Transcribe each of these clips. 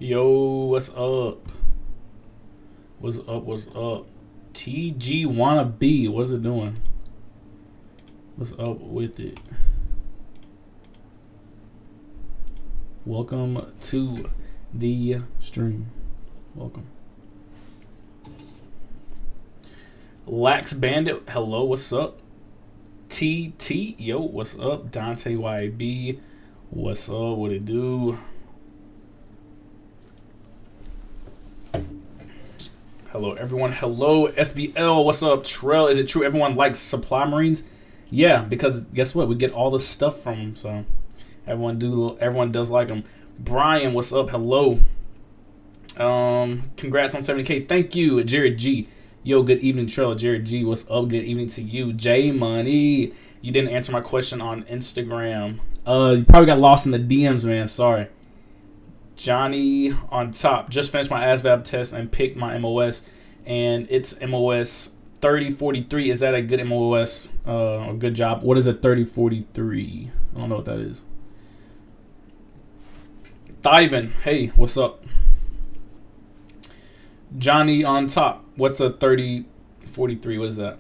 Yo, what's up? What's up? What's up? TG wannabe, what's it doing? What's up with it? Welcome to the stream. Welcome. Lax Bandit, hello, what's up? TT, yo, what's up? Dante YB, what's up? What it do? Hello, everyone. Hello, SBL. What's up, Trell? Is it true everyone likes Supply Marines? Yeah, because guess what? We get all the stuff from them, so everyone does like them. Brian, what's up? Hello. Congrats on 70K. Thank you, Jared G. Yo, good evening, Trell. Jared G. What's up? Good evening to you, J Money. You didn't answer my question on Instagram. You probably got lost in the DMs, man. Sorry. Johnny on top. Just finished my ASVAB test and picked my MOS, and it's MOS 3043. Is that a good MOS? A good job. What is a 3043? I don't know what that is. Thiven, hey, what's up? Johnny on top. What's a 3043? What is that?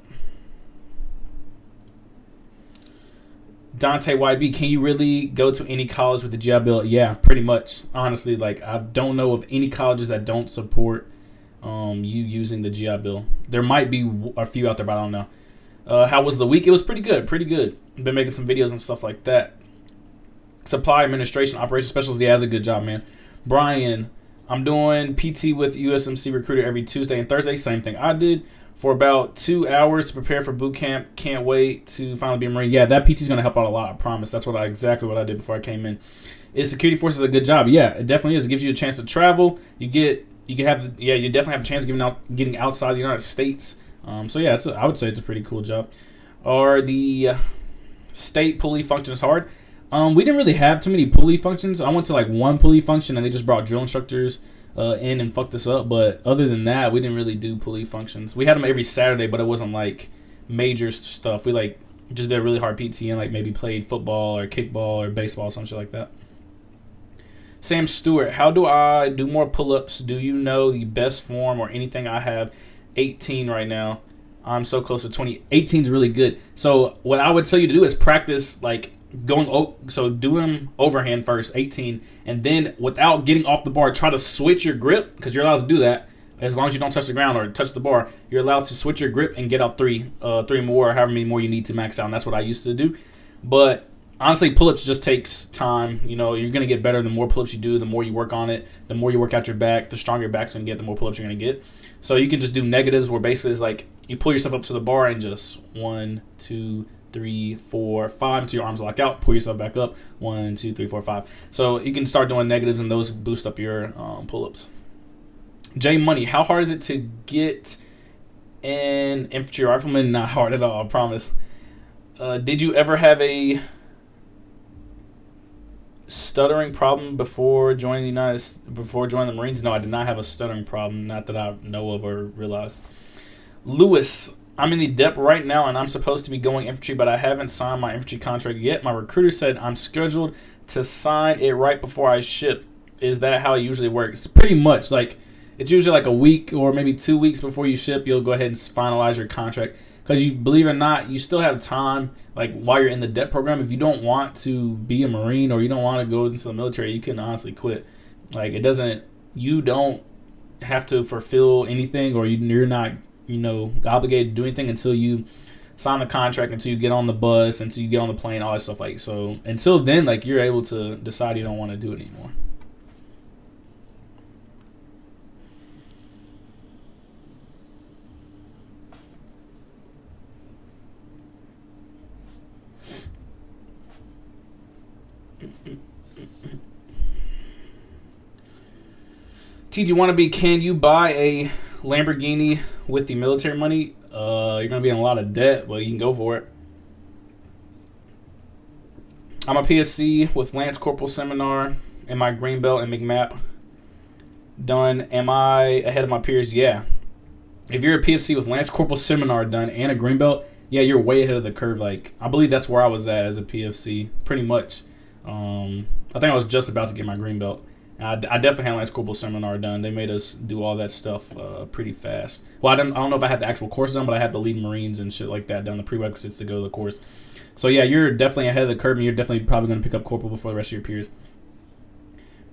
Dante YB, can you really go to any college with the GI Bill? Yeah, pretty much. Honestly, like, I don't know of any colleges that don't support you using the GI Bill. There might be a few out there, but I don't know. How was the week? It was pretty good, pretty good. I've been making some videos and stuff like that. Supply Administration Operations Specialist, yeah, that's a good job, man. Brian, I'm doing PT with USMC Recruiter every Tuesday and Thursday. Same thing I did. For about 2 hours to prepare for boot camp. Can't wait to finally be a Marine. Yeah, that PT is going to help out a lot, I promise. That's exactly what I did before I came in. Is security forces a good job? Yeah, it definitely is. It gives you a chance to travel. You definitely have a chance of getting outside the United States. So yeah, I would say it's a pretty cool job. Are the state pulley functions hard? We didn't really have too many pulley functions. I went to like one pulley function and they just brought drill instructors in and fucked us up, but other than that, we didn't really do pulley functions. We had them every Saturday, but it wasn't like major stuff. We like just did a really hard PT and like maybe played football or kickball or baseball, some shit like that. Sam Stewart, how do I do more pull-ups? Do you know the best form or anything? I have 18 right now. I'm so close to 20. 18 is really good. So what I would tell you to do is practice like do them overhand first, 18, and then without getting off the bar, try to switch your grip, because you're allowed to do that as long as you don't touch the ground or touch the bar. You're allowed to switch your grip and get out three more, or however many more you need to max out. And that's what I used to do. But honestly, pull-ups just takes time. You know, you're gonna get better the more pull-ups you do, the more you work on it, the more you work out your back, the stronger your back's gonna get, the more pull-ups you're gonna get. So you can just do negatives, where basically it's like you pull yourself up to the bar and just 1, 2, 3, 4, 5 until your arms lock out. Pull yourself back up. 1, 2, 3, 4, 5. So you can start doing negatives, and those boost up your pull-ups. J Money, how hard is it to get an infantry rifleman? Not hard at all, I promise. Did you ever have a stuttering problem before joining the Marines? No, I did not have a stuttering problem, not that I know of or realize. Lewis, I'm in the depth right now, and I'm supposed to be going infantry, but I haven't signed my infantry contract yet. My recruiter said I'm scheduled to sign it right before I ship. Is that how it usually works? Pretty much. Like, it's usually like a week or maybe 2 weeks before you ship, you'll go ahead and finalize your contract. Because you believe it or not, you still have time, like while you're in the DEP program. If you don't want to be a Marine or you don't want to go into the military, you can honestly quit. Like, you don't have to fulfill anything, or you're not, obligated to do anything until you sign the contract, until you get on the bus, until you get on the plane, all that stuff. Like, so until then, like, you're able to decide you don't want to do it anymore. TG Wannabe, can you buy a Lamborghini with the military money? You're going to be in a lot of debt, but you can go for it. I'm a PFC with Lance Corporal Seminar and my green belt and McMap done. Am I ahead of my peers? Yeah. If you're a PFC with Lance Corporal Seminar done and a green belt, yeah, you're way ahead of the curve. Like, I believe that's where I was at as a PFC, pretty much. I think I was just about to get my green belt. I definitely had Lance Corporal Seminar done. They made us do all that stuff pretty fast. Well, I don't know if I had the actual course done, but I had the lead Marines and shit like that done, the prerequisites to go to the course. So, yeah, you're definitely ahead of the curve, and you're definitely probably going to pick up Corporal before the rest of your peers.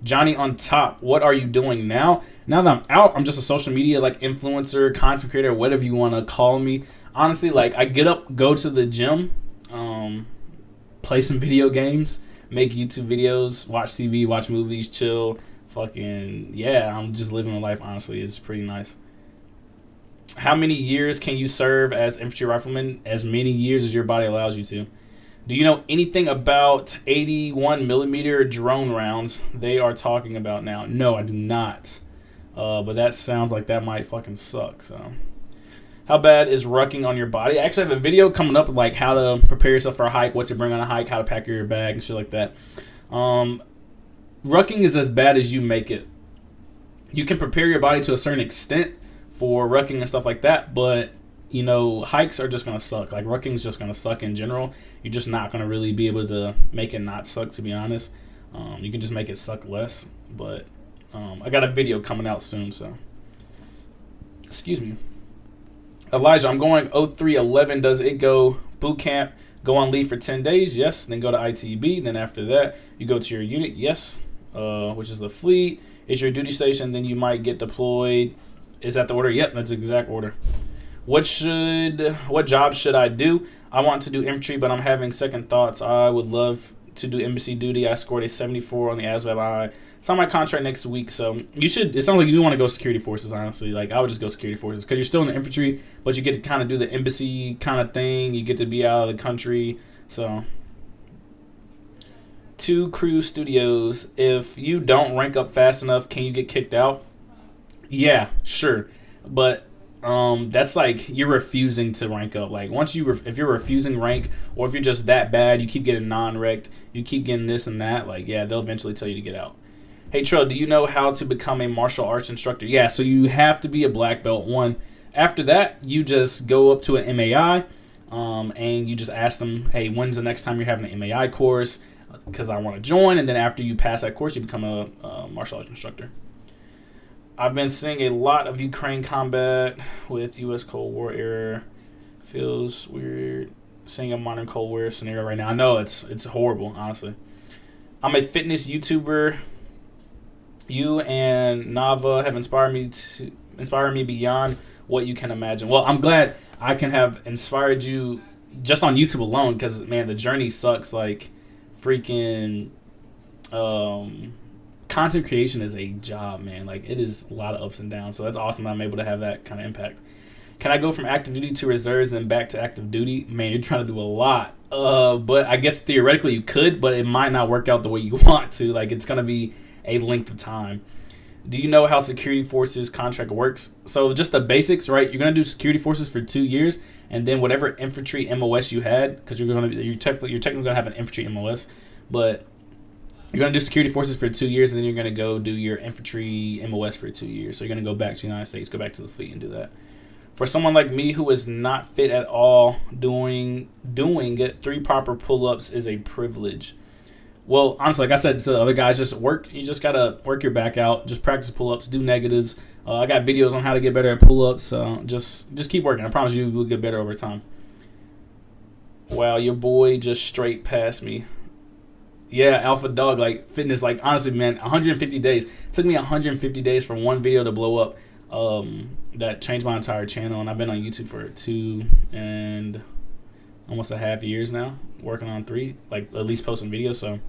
Johnny on top, what are you doing now? Now that I'm out, I'm just a social media like influencer, content creator, whatever you want to call me. Honestly, like, I get up, go to the gym, play some video games, make YouTube videos, watch TV, watch movies, chill. Fucking, yeah, I'm just living a life, honestly. It's pretty nice. How many years can you serve as infantry rifleman? As many years as your body allows you to. Do you know anything about 81 millimeter drone rounds they are talking about now? No, I do not. But that sounds like that might fucking suck. So, how bad is rucking on your body? I actually have a video coming up of like how to prepare yourself for a hike, what to bring on a hike, how to pack your bag and shit like that. Rucking is as bad as you make it. You can prepare your body to a certain extent for rucking and stuff like that, but you know, hikes are just gonna suck. Like, rucking is just gonna suck in general. You're just not gonna really be able to make it not suck, to be honest. You can just make it suck less. But I got a video coming out soon, so excuse me. Elijah, I'm going 0311. Does it go boot camp, go on leave for 10 days? Yes. Then go to ITB. Then after that, you go to your unit. Yes. Which is the fleet. Is your duty station. Then you might get deployed. Is that the order? Yep, that's the exact order. What job should I do? I want to do infantry, but I'm having second thoughts. I would love to do embassy duty. I scored a 74 on the ASVAB. I signed my contract next week, so you should. It sounds like you want to go security forces, honestly. Like, I would just go security forces because you're still in the infantry, but you get to kind of do the embassy kind of thing. You get to be out of the country. So, 2 crew studios. If you don't rank up fast enough, can you get kicked out? Yeah, sure, but that's like you're refusing to rank up. Like, once if you're refusing rank, or if you're just that bad, you keep getting non-rect, you keep getting this and that, like, yeah, they'll eventually tell you to get out. Hey Trell, do you know how to become a martial arts instructor? Yeah, so you have to be a black belt 1. After that, you just go up to an MAI, and you just ask them, hey, when's the next time you're having an MAI course? Because I want to join. And then after you pass that course, you become a martial arts instructor. I've been seeing a lot of Ukraine combat with U.S. Cold War era. Feels weird seeing a modern Cold War scenario right now. I know it's horrible, honestly. I'm a fitness YouTuber. You and Nava have inspired me beyond what you can imagine. Well, I'm glad I can have inspired you just on YouTube alone, because, man, the journey sucks. Like, freaking content creation is a job, man. Like, it is a lot of ups and downs. So that's awesome that I'm able to have that kind of impact. Can I go from active duty to reserves and back to active duty? Man, you're trying to do a lot. But I guess theoretically you could, but it might not work out the way you want to. Like, it's going to be a length of time. Do you know how security forces contract works? So just the basics, right? You're going to do security forces for 2 years, and then whatever infantry MOS you had, because you're technically going to have an infantry MOS, but you're going to do security forces for 2 years, and then you're going to go do your infantry MOS for 2 years. So you're going to go back to the United States, go back to the fleet, and do that. For someone like me who is not fit at all, doing 3 proper pull-ups is a privilege. Well, honestly, like I said to the other guys, just work. You just got to work your back out. Just practice pull-ups, do negatives. I got videos on how to get better at pull-ups. So just keep working. I promise you will get better over time. Wow, your boy just straight passed me. Yeah, Alpha Dog, like, fitness, like, honestly, man, 150 days. It took me 150 days for one video to blow up. That changed my entire channel, and I've been on YouTube for 2 and almost a half years now, working on 3, like, at least posting videos. So,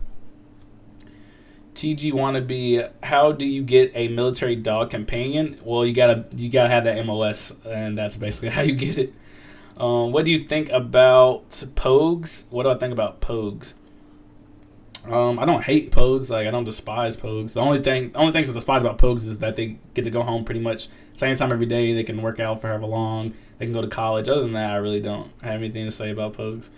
TG Wannabe, how do you get a military dog companion? Well, you gotta have that MOS, and that's basically how you get it. What do you think about Pogues? What do I think about Pogues? I don't hate Pogues. Like I don't despise Pogues. The only things I despise about Pogues is that they get to go home pretty much same time every day. They can work out for however long. They can go to college. Other than that, I really don't have anything to say about Pogues.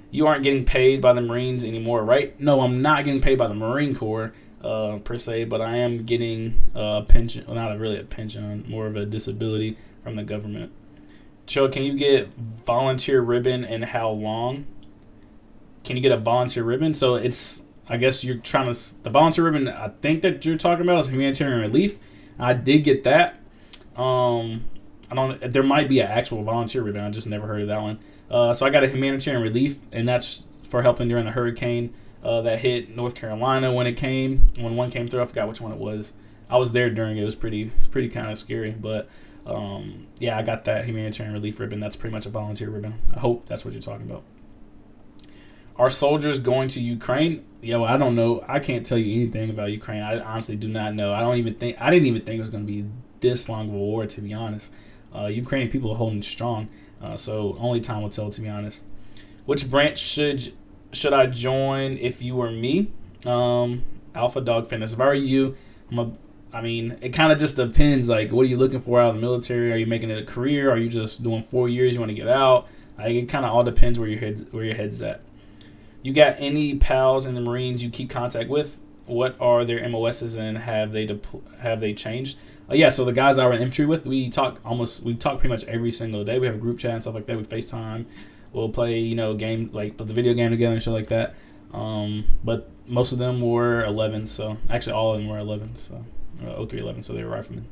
You aren't getting paid by the Marines anymore, right? No, I'm not getting paid by the Marine Corps per se, but I am getting a pension. Well, not really a pension, more of a disability from the government. So, can you get volunteer ribbon and how long? Can you get a volunteer ribbon? So it's, I guess you're trying to, the volunteer ribbon I think that you're talking about is humanitarian relief. I did get that. I don't. There might be an actual volunteer ribbon. I just never heard of that one. So I got a humanitarian relief, and that's for helping during the hurricane that hit North Carolina when one came through. I forgot which one it was. I was there during it. It was pretty kind of scary, but yeah, I got that humanitarian relief ribbon. That's pretty much a volunteer ribbon. I hope that's what you're talking about. Are soldiers going to Ukraine? Yo, I don't know. I can't tell you anything about Ukraine. I honestly do not know. I didn't even think it was going to be this long of a war, to be honest. Ukrainian people are holding strong, so only time will tell, to be honest. Which branch should I join if you were me? Alpha Dog Fitness. If I were you, it kind of just depends. Like, what are you looking for out of the military? Are you making it a career? Are you just doing 4 years? You want to get out? Like, it kind of all depends where your head's at. You got any pals in the Marines you keep contact with? What are their MOSs and have they changed? Yeah, so the guys I were in infantry with, we talk pretty much every single day. We have a group chat and stuff like that. We FaceTime. We'll play, game, like put the video game together and shit like that. But most of them were 11, so actually all of them were 11, so 0311, so they were riflemen.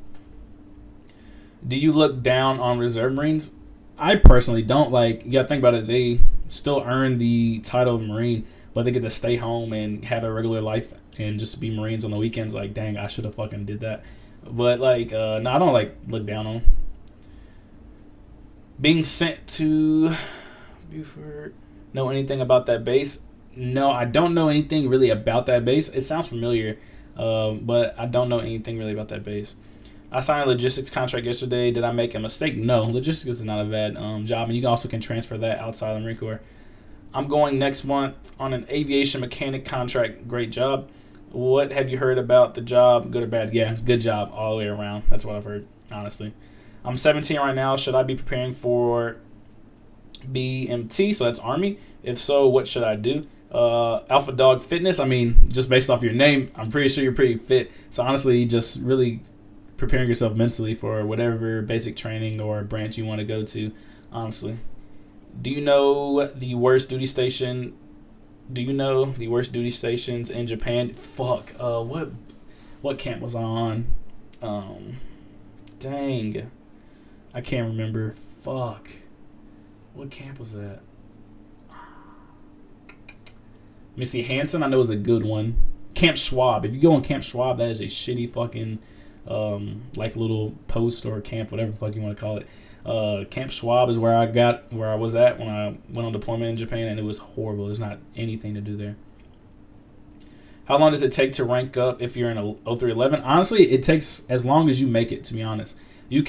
Do you look down on reserve Marines? I personally don't. Like, you gotta think about it. They still earn the title of Marine, but they get to stay home and have a regular life and just be Marines on the weekends. Like, dang, I should have fucking did that. But like, no, I don't like look down on them. Being sent to Buford. Know anything about that base? No, I don't know anything really about that base. It sounds familiar, but I don't know anything really about that base. I signed a logistics contract yesterday. Did I make a mistake? No, logistics is not a bad job, and you also can transfer that outside of the Marine Corps. I'm going next month on an aviation mechanic contract. Great job. What have you heard about the job? Good or bad? Yeah, good job all the way around. That's what I've heard, honestly. I'm 17 right now. Should I be preparing for BMT? So that's Army. If so, what should I do? Alpha Dog Fitness. I mean, just based off your name, I'm pretty sure you're pretty fit. So honestly, just really preparing yourself mentally for whatever basic training or branch you want to go to, honestly. Do you know the worst duty station? Do you know the worst duty stations in Japan? Fuck. What camp was I on? Dang. I can't remember. Fuck. What camp was that? Let me see. Hanson, I know, is a good one. Camp Schwab. If you go on Camp Schwab, that is a shitty fucking like little post or camp, whatever the fuck you want to call it. Camp Schwab is where I was at when I went on deployment in Japan, and it was horrible. There's not anything to do there. How long does it take to rank up if you're in a 0311? Honestly, it takes as long as you make it, to be honest. You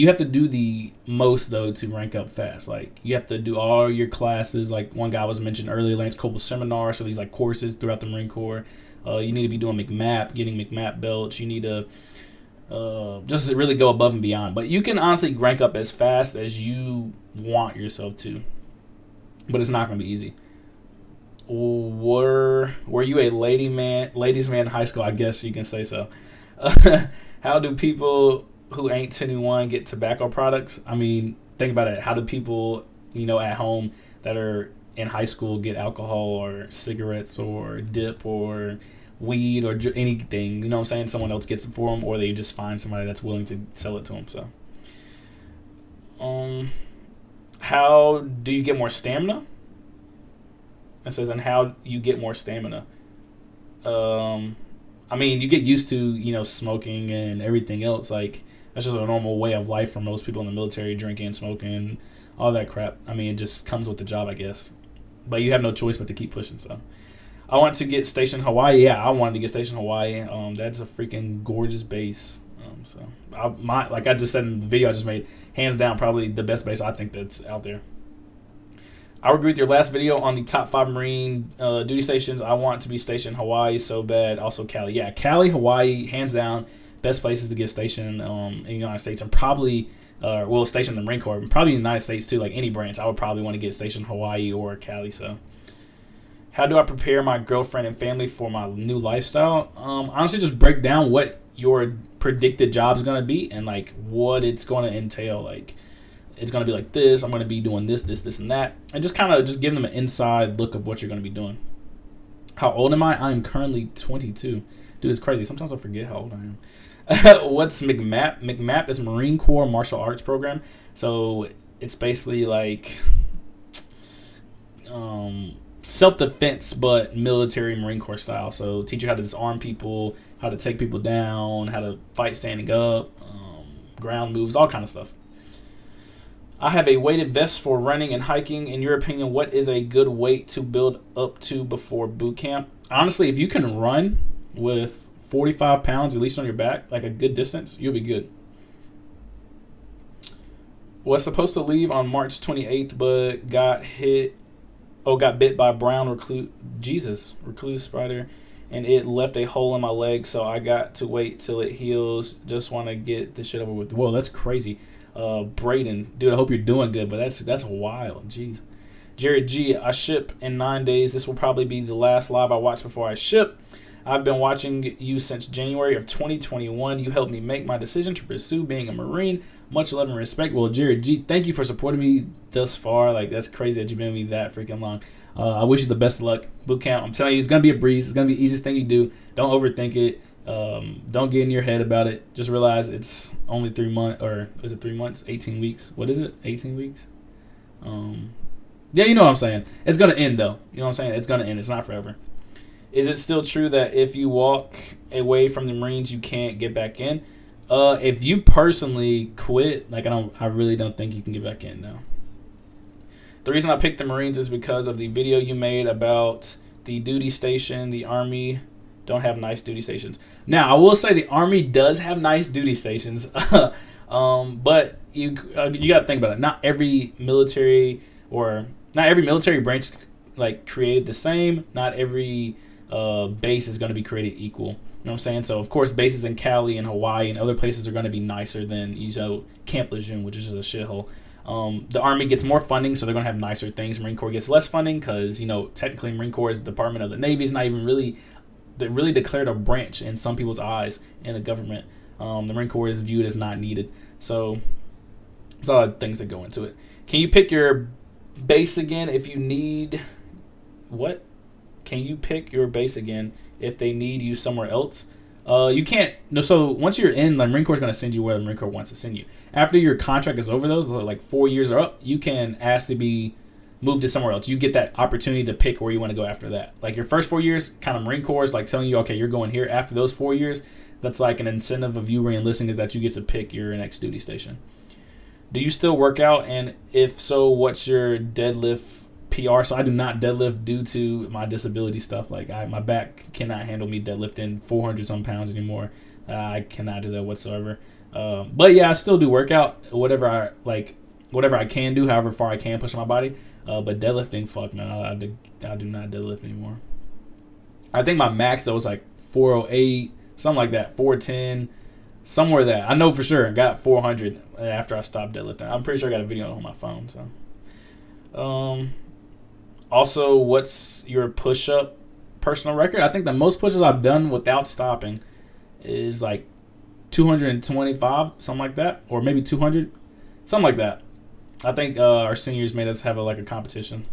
have to do the most, though, to rank up fast. Like, you have to do all your classes. Like, one guy was mentioned earlier, Lance Corporal Seminar, so these, like, courses throughout the Marine Corps. You need to be doing McMap, getting McMap belts. You need to just really go above and beyond. But you can honestly rank up as fast as you want yourself to. But it's not going to be easy. Were you a ladies man in high school? I guess you can say so. How do people who ain't 21 get tobacco products? I mean, think about it. How do people, at home that are in high school get alcohol or cigarettes or dip or weed or anything? You know what I'm saying? Someone else gets it for them, or they just find somebody that's willing to sell it to them. So, how do you get more stamina? It says, and how you get more stamina. I mean, you get used to, smoking and everything else. Like, that's just a normal way of life for most people in the military, drinking, smoking, all that crap. I mean, it just comes with the job, I guess. But you have no choice but to keep pushing, so. I want to get stationed Hawaii. Yeah, I wanted to get stationed Hawaii. That's a freaking gorgeous base. Like I just said in the video I just made, hands down, probably the best base I think that's out there. I would agree with your last video on the top 5 Marine duty stations. I want to be stationed in Hawaii so bad. Also Cali. Yeah, Cali, Hawaii, hands down, best places to get stationed in the United States. And probably, stationed in the Marine Corps. And probably in the United States too, like any branch. I would probably want to get stationed in Hawaii or Cali. So, how do I prepare my girlfriend and family for my new lifestyle? Honestly, just break down what your predicted job is going to be and like what it's going to entail. Like, it's going to be like this. I'm going to be doing this, and that. And just kind of just give them an inside look of what you're going to be doing. How old am I? I am currently 22. Dude, it's crazy. Sometimes I forget how old I am. What's McMAP? McMAP is Marine Corps Martial Arts Program. So it's basically like self-defense, but military Marine Corps style. So teach you how to disarm people, how to take people down, how to fight standing up, ground moves, all kind of stuff. I have a weighted vest for running and hiking. In your opinion, what is a good weight to build up to before boot camp? Honestly, if you can run with 45 pounds at least on your back, like a good distance, you'll be good. Was supposed to leave on March 28th, but got bit by a brown recluse spider, and it left a hole in my leg, so I got to wait till it heals. Just want to get this shit over with. Whoa, that's crazy. Braden, dude, I hope you're doing good, but that's wild. Jeez. Jared G, I ship in 9 days. This will probably be the last live I watch before I ship. I've been watching you since January of 2021. You helped me make my decision to pursue being a Marine. Much love and respect. Well, Jared G, thank you for supporting me thus far. Like, that's crazy that you've been with me that freaking long. I wish you the best of luck. Boot camp, I'm telling you, it's going to be a breeze. It's going to be the easiest thing you do. Don't overthink it. Don't get in your head about it. Just realize it's only 3 months, or is it 3 months? 18 weeks. What is it? 18 weeks? Yeah, you know what I'm saying. It's going to end, though. You know what I'm saying? It's going to end. It's not forever. Is it still true that if you walk away from the Marines, you can't get back in? If you personally quit, like I really don't think you can get back in now. The reason I picked the Marines is because of the video you made about the duty station. The Army don't have nice duty stations. Now, I will say the Army does have nice duty stations, but you got to think about it. Not every military branch like created the same. Not every base is going to be created equal. You know what I'm saying? So, of course, bases in Cali and Hawaii and other places are going to be nicer than, Camp Lejeune, which is just a shithole. The Army gets more funding, so they're going to have nicer things. Marine Corps gets less funding because, technically Marine Corps is the Department of the Navy. Is not even really declared a branch in some people's eyes in the government. The Marine Corps is viewed as not needed. So, there's a lot of things that go into it. Can you pick your base again if you need... What? Can you pick your base again if they need you somewhere else? You can't. No. So once you're in, the Marine Corps is going to send you where the Marine Corps wants to send you. After your contract is over, those like 4 years are up, you can ask to be moved to somewhere else. You get that opportunity to pick where you want to go after that. Like your first 4 years, kind of Marine Corps is like telling you, okay, you're going here. After those 4 years, that's like an incentive of you re-enlisting is that you get to pick your next duty station. Do you still work out? And if so, what's your deadlift PR? So I do not deadlift due to my disability stuff. Like my back cannot handle me deadlifting 400 some pounds anymore. I cannot do that whatsoever. But yeah, I still do workout, whatever I can do, however far I can push my body. But deadlifting, fuck man, I do not deadlift anymore. I think my max though was like 408, something like that, 410, somewhere that I know for sure. I got 400 after I stopped deadlifting. I'm pretty sure I got a video on my phone. So, also, what's your push-up personal record? I think the most pushes I've done without stopping is like 225, something like that, or maybe 200, something like that. I think our seniors made us have a competition.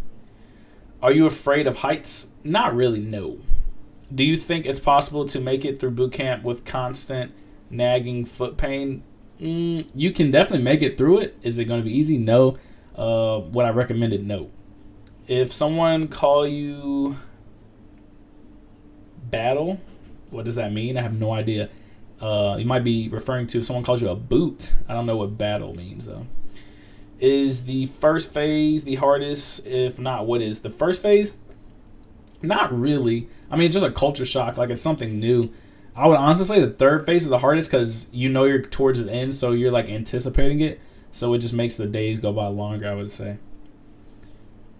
Are you afraid of heights? Not really, no. Do you think it's possible to make it through boot camp with constant nagging foot pain? You can definitely make it through it. Is it going to be easy? No. Would I recommend it? No. If someone call you battle, what does that mean? I have no idea. You might be referring to if someone calls you a boot. I don't know what battle means though. Is the first phase the hardest? If not, what is the first phase? Not really. I mean, it's just a culture shock. Like it's something new. I would honestly say the third phase is the hardest because you're towards the end, so you're like anticipating it. So it just makes the days go by longer, I would say.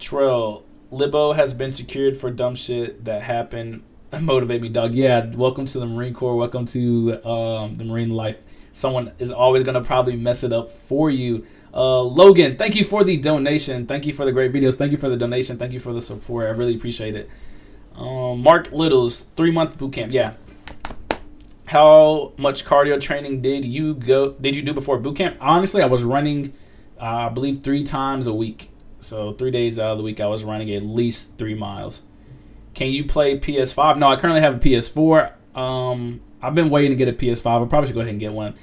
Trell, Libo has been secured for dumb shit that happened. Motivate me, dog. Yeah, welcome to the Marine Corps. Welcome to the Marine life. Someone is always going to probably mess it up for you. Logan, thank you for the donation. Thank you for the great videos. Thank you for the donation. Thank you for the support. I really appreciate it. Mark Littles, 3-month boot camp. Yeah. How much cardio training did you do before boot camp? Honestly, I was running, I believe 3 times a week. So 3 days out of the week, I was running at least 3 miles. Can you play PS5? No, I currently have a PS4. I've been waiting to get a PS5. I probably should go ahead and get one.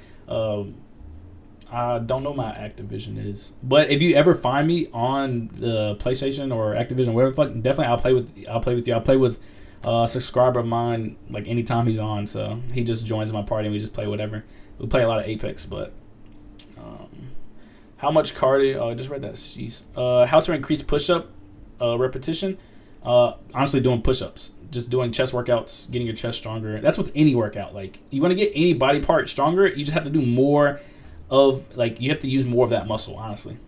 I don't know my Activision is, but if you ever find me on the PlayStation or Activision, whatever, definitely I'll play with you. I'll play with a subscriber of mine like anytime he's on. So he just joins my party and we just play whatever. We play a lot of Apex, but how much cardio? Oh, I just read that. Jeez. How to increase push-up repetition? Honestly, doing push-ups, just doing chest workouts, getting your chest stronger. That's with any workout. Like you want to get any body part stronger, you just have to do more of you have to use more of that muscle. Honestly,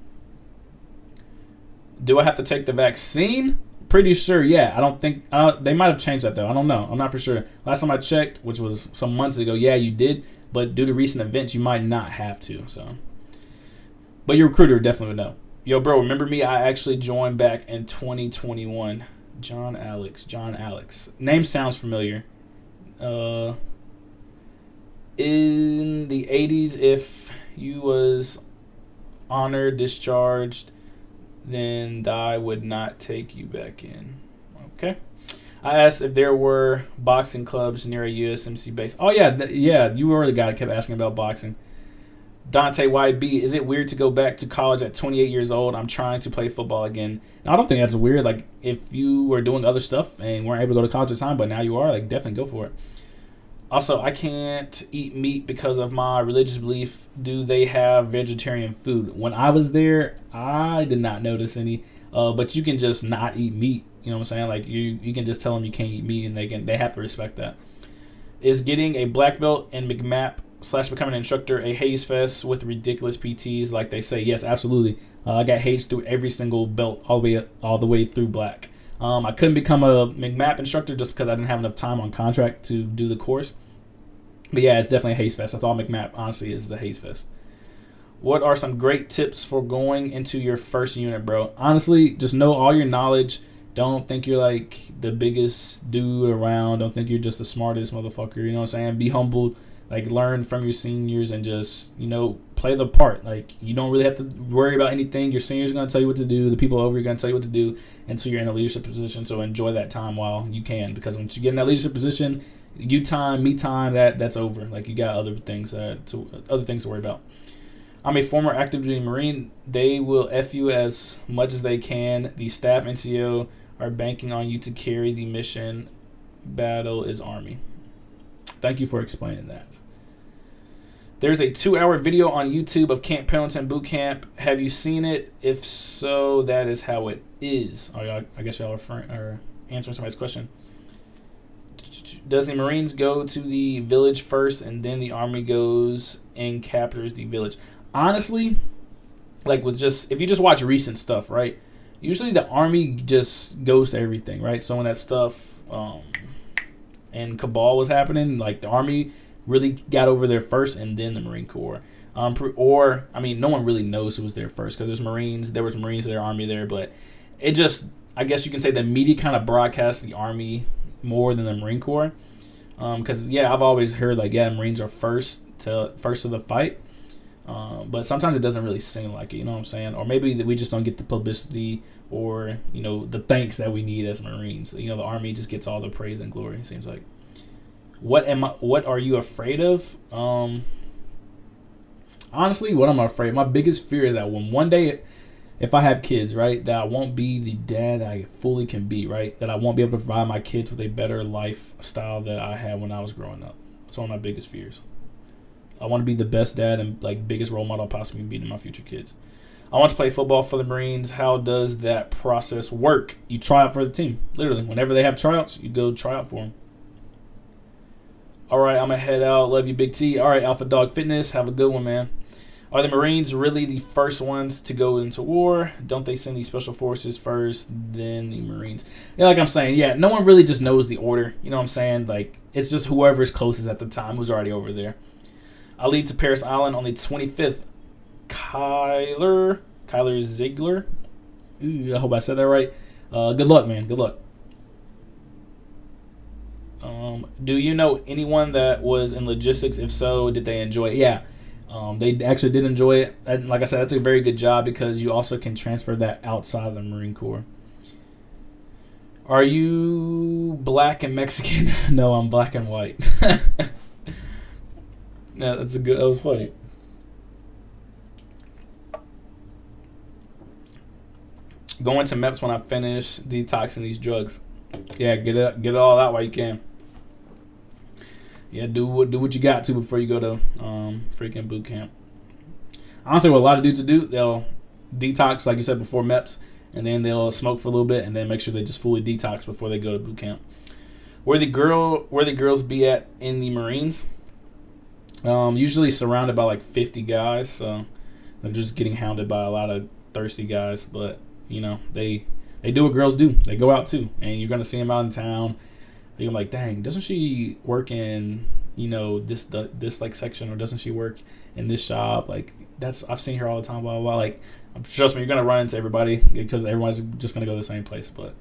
do I have to take the vaccine? Pretty sure, yeah. I don't think they might have changed that though. I don't know. I'm not for sure. Last time I checked, which was some months ago, yeah, you did. But due to recent events, you might not have to. So, but your recruiter definitely would know. Yo, bro, remember me? I actually joined back in 2021. John Alex. Name sounds familiar. In the 80s, if you was honored, discharged, then I would not take you back in. Okay. I asked if there were boxing clubs near a USMC base. Oh, yeah, you were the guy that kept asking about boxing. Dante YB, is it weird to go back to college at 28 years old? I'm trying to play football again. I don't think that's weird. Like, if you were doing other stuff and weren't able to go to college at the time, but now you are, like, definitely go for it. Also, I can't eat meat because of my religious belief. Do they have vegetarian food? When I was there, I did not notice any. But you can just not eat meat. You know what I'm saying? Like, you can just tell them you can't eat meat, and they have to respect that. Is getting a black belt in McMap / becoming an instructor a haze fest with ridiculous PTs like they say? Yes, absolutely. I got hazed through every single belt all the way through black. I couldn't become a McMap instructor just because I didn't have enough time on contract to do the course. But yeah, it's definitely a haze fest. That's all McMap honestly is a haze fest. What are some great tips for going into your first unit, bro? Honestly, just know all your knowledge. Don't think you're like the biggest dude around. Don't think you're just the smartest motherfucker. You know what I'm saying? Be humble. Like, learn from your seniors and just, play the part. Like, you don't really have to worry about anything. Your seniors are going to tell you what to do. The people over you are going to tell you what to do until you're in a leadership position. So enjoy that time while you can, because once you get in that leadership position, you time, me time, that's over. Like, you got other things to worry about. I'm a former active duty Marine. They will F you as much as they can. The staff NCO are banking on you to carry the mission. Battle is Army. Thank you for explaining that. There's a 2-hour video on YouTube of Camp Pendleton Boot Camp. Have you seen it? If so, that is how it is. Oh, I guess y'all are answering somebody's question. Does the Marines go to the village first and then the Army goes and captures the village? Honestly, like if you just watch recent stuff, right? Usually the Army just goes to everything, right? So when that stuff and Cabal was happening, like the Army really got over there first and then the Marine Corps. No one really knows who was there first because there was Marines there, Army there, but it just, I guess you can say the media kind of broadcast the Army more than the Marine Corps. Because, I've always heard, Marines are first to the fight. But sometimes it doesn't really seem like it, you know what I'm saying? Or maybe we just don't get the publicity or, the thanks that we need as Marines. The Army just gets all the praise and glory, it seems like. What are you afraid of? Honestly, what I'm afraid, my biggest fear is that one day, if I have kids, right, that I won't be the dad that I fully can be, right? That I won't be able to provide my kids with a better lifestyle that I had when I was growing up. That's one of my biggest fears. I want to be the best dad and biggest role model I possibly can be to my future kids. I want to play football for the Marines. How does that process work? You try out for the team. Literally, whenever they have tryouts, you go try out for them. All right, I'm going to head out. Love you, Big T. All right, Alpha Dog Fitness. Have a good one, man. Are the Marines really the first ones to go into war? Don't they send these special forces first, then the Marines? Yeah, like I'm saying, yeah, no one really just knows the order. You know what I'm saying? Like, it's just whoever's closest at the time who's already over there. I leave to Paris Island on the 25th. Kyler Ziegler. Ooh, I hope I said that right. Good luck, man. Good luck. Do you know anyone that was in logistics? If so, did they enjoy it? Yeah. They actually did enjoy it. And like I said, that's a very good job because you also can transfer that outside of the Marine Corps. Are you black and Mexican? No, I'm black and white. Yeah, that was funny. Going to MEPS when I finish detoxing these drugs. Yeah, get it all out while you can. Yeah, do what you got to before you go to freaking boot camp. Honestly, what a lot of dudes do, they'll detox, like you said before, MEPS, and then they'll smoke for a little bit, and then make sure they just fully detox before they go to boot camp. Where the girls be at in the Marines? Usually surrounded by like 50 guys, so they're just getting hounded by a lot of thirsty guys. But you know, they do what girls do. They go out too, and you're gonna see them out in town. You're like, dang, doesn't she work in this like section, or doesn't she work in this shop? Like I've seen her all the time. Blah blah blah. Like, trust me, you're gonna run into everybody because everyone's just gonna go to the same place. But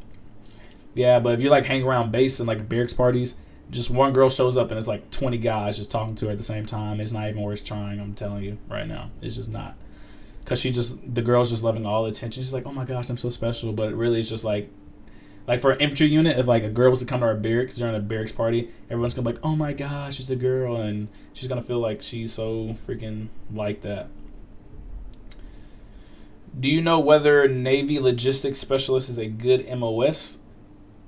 yeah, but if you like hang around base and like barracks parties, just one girl shows up and it's like 20 guys just talking to her at the same time. It's not even worth trying. I'm telling you right now, it's just not. Because the girl's just loving all the attention. She's like, oh my gosh, I'm so special. But really, it's just like for an infantry unit, if like a girl was to come to our barracks during a barracks party, everyone's gonna be like, oh my gosh, she's a girl, and she's gonna feel like she's so freaking like that. Do you know whether Navy logistics specialist is a good MOS?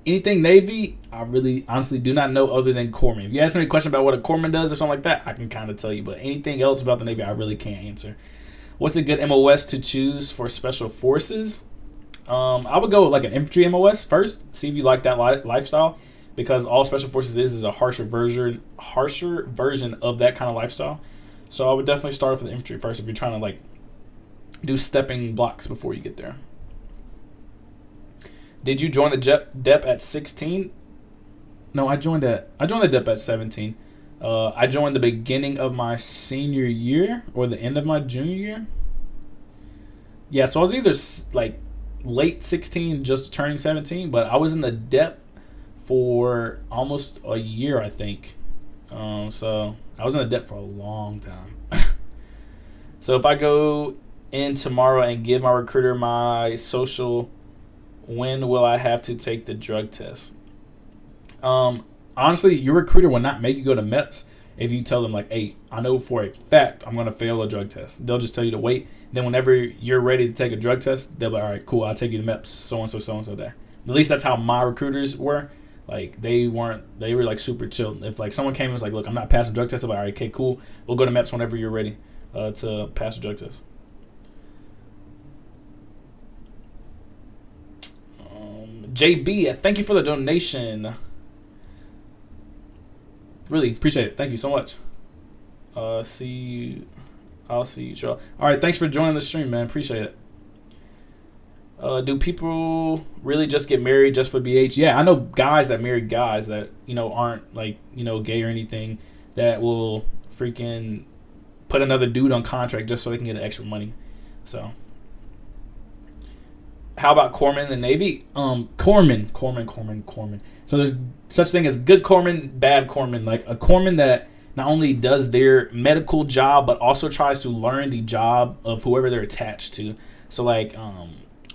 Anything Navy, I really honestly do not know other than corpsman. If you ask me a question about what a corpsman does or something like that, I can kind of tell you. But anything else about the Navy, I really can't answer. What's a good MOS to choose for special forces? I would go with like an infantry MOS first. See if you like that lifestyle, because all special forces is a harsher version of that kind of lifestyle. So I would definitely start off with infantry first if you're trying to like do stepping blocks before you get there. Did you join the DEP at 16? No, I joined the DEP at 17. I joined the beginning of my senior year or the end of my junior year. Yeah, so I was either like late 16, just turning 17, but I was in the DEP for almost a year, I think. So I was in the DEP for a long time. So if I go in tomorrow and give my recruiter my social, when will I have to take the drug test? Honestly, your recruiter will not make you go to MEPS if you tell them like, hey, I know for a fact I'm going to fail a drug test. They'll just tell you to wait. Then whenever you're ready to take a drug test, they'll be like, all right, cool, I'll take you to MEPS so-and-so day. At least that's how my recruiters were. Like, they were like super chill. If like someone came and was like, look, I'm not passing drug test, they'll be like, all right, okay, cool. We'll go to MEPS whenever you're ready to pass the drug test. JB, thank you for the donation. Really appreciate it. Thank you so much. I'll see you, Trell. All right, thanks for joining the stream, man. Appreciate it. Do people really just get married just for BH? Yeah, I know guys that marry guys that, aren't like, gay or anything, that will freaking put another dude on contract just so they can get extra money. So, how about corpsmen in the Navy? Corpsmen. So there's such thing as good corpsmen, bad corpsmen. Like a corpsman that not only does their medical job, but also tries to learn the job of whoever they're attached to. So like, I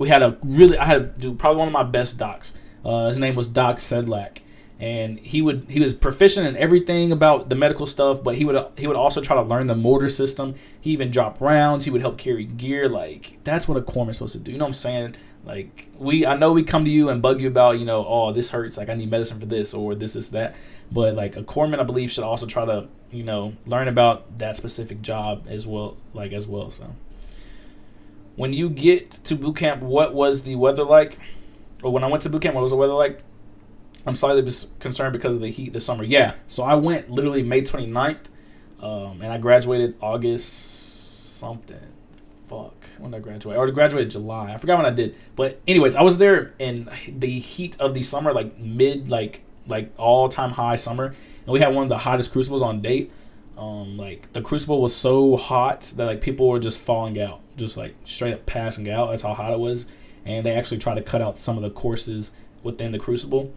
had to do probably one of my best docs. His name was Doc Sedlak, and he was proficient in everything about the medical stuff, but he would also try to learn the motor system. He even dropped rounds. He would help carry gear. Like, that's what a corpsman's supposed to do. You know what I'm saying? Like, I know we come to you and bug you about, oh, this hurts, like I need medicine for this, or this, that. But like a corpsman, I believe, should also try to, learn about that specific job as well. So when you get to boot camp, what was the weather like? Or when I went to boot camp, what was the weather like? I'm slightly concerned because of the heat this summer. Yeah, so I went literally May 29th, and I graduated August something. Fuck. When did I graduate? Or I graduated July. I forgot when I did. But anyways, I was there in the heat of the summer, like mid, like all time high summer, and we had one of the hottest crucibles on date. Like the crucible was so hot that like people were just falling out, just like straight up passing out. That's how hot it was, and they actually tried to cut out some of the courses within the crucible.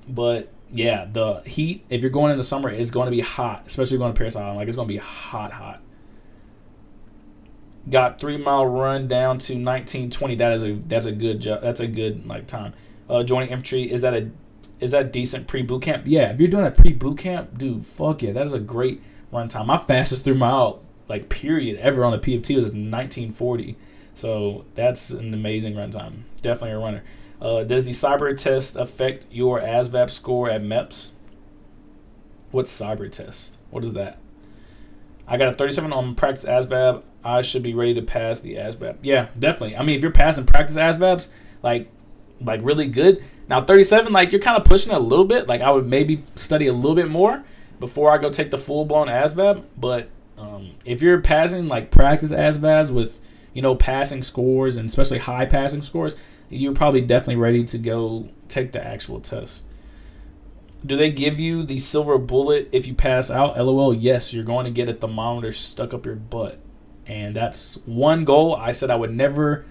But yeah, the heat, if you're going in the summer, is going to be hot, especially going to Paris Island. Like it's going to be hot. Got 3 mile run down to 1920. That's a good job. That's a good like time. Joining infantry, is that decent pre boot camp? Yeah, if you're doing that pre boot camp, dude, fuck yeah, that is a great run time. My fastest 3 mile like period ever on the PFT was 1940. So that's an amazing run time. Definitely a runner. Does the cyber test affect your ASVAB score at MEPS? What's cyber test? What is that? I got a 37 on practice ASVAB. I should be ready to pass the ASVAB. Yeah, definitely. I mean, if you're passing practice ASVABs, like really good. Now 37, like you're kind of pushing it a little bit. Like I would maybe study a little bit more before I go take the full blown ASVAB. But if you're passing like practice ASVABs with passing scores and especially high passing scores, you're probably definitely ready to go take the actual test. Do they give you the silver bullet if you pass out? LOL, yes, you're going to get a thermometer stuck up your butt. And that's one goal I said I would never,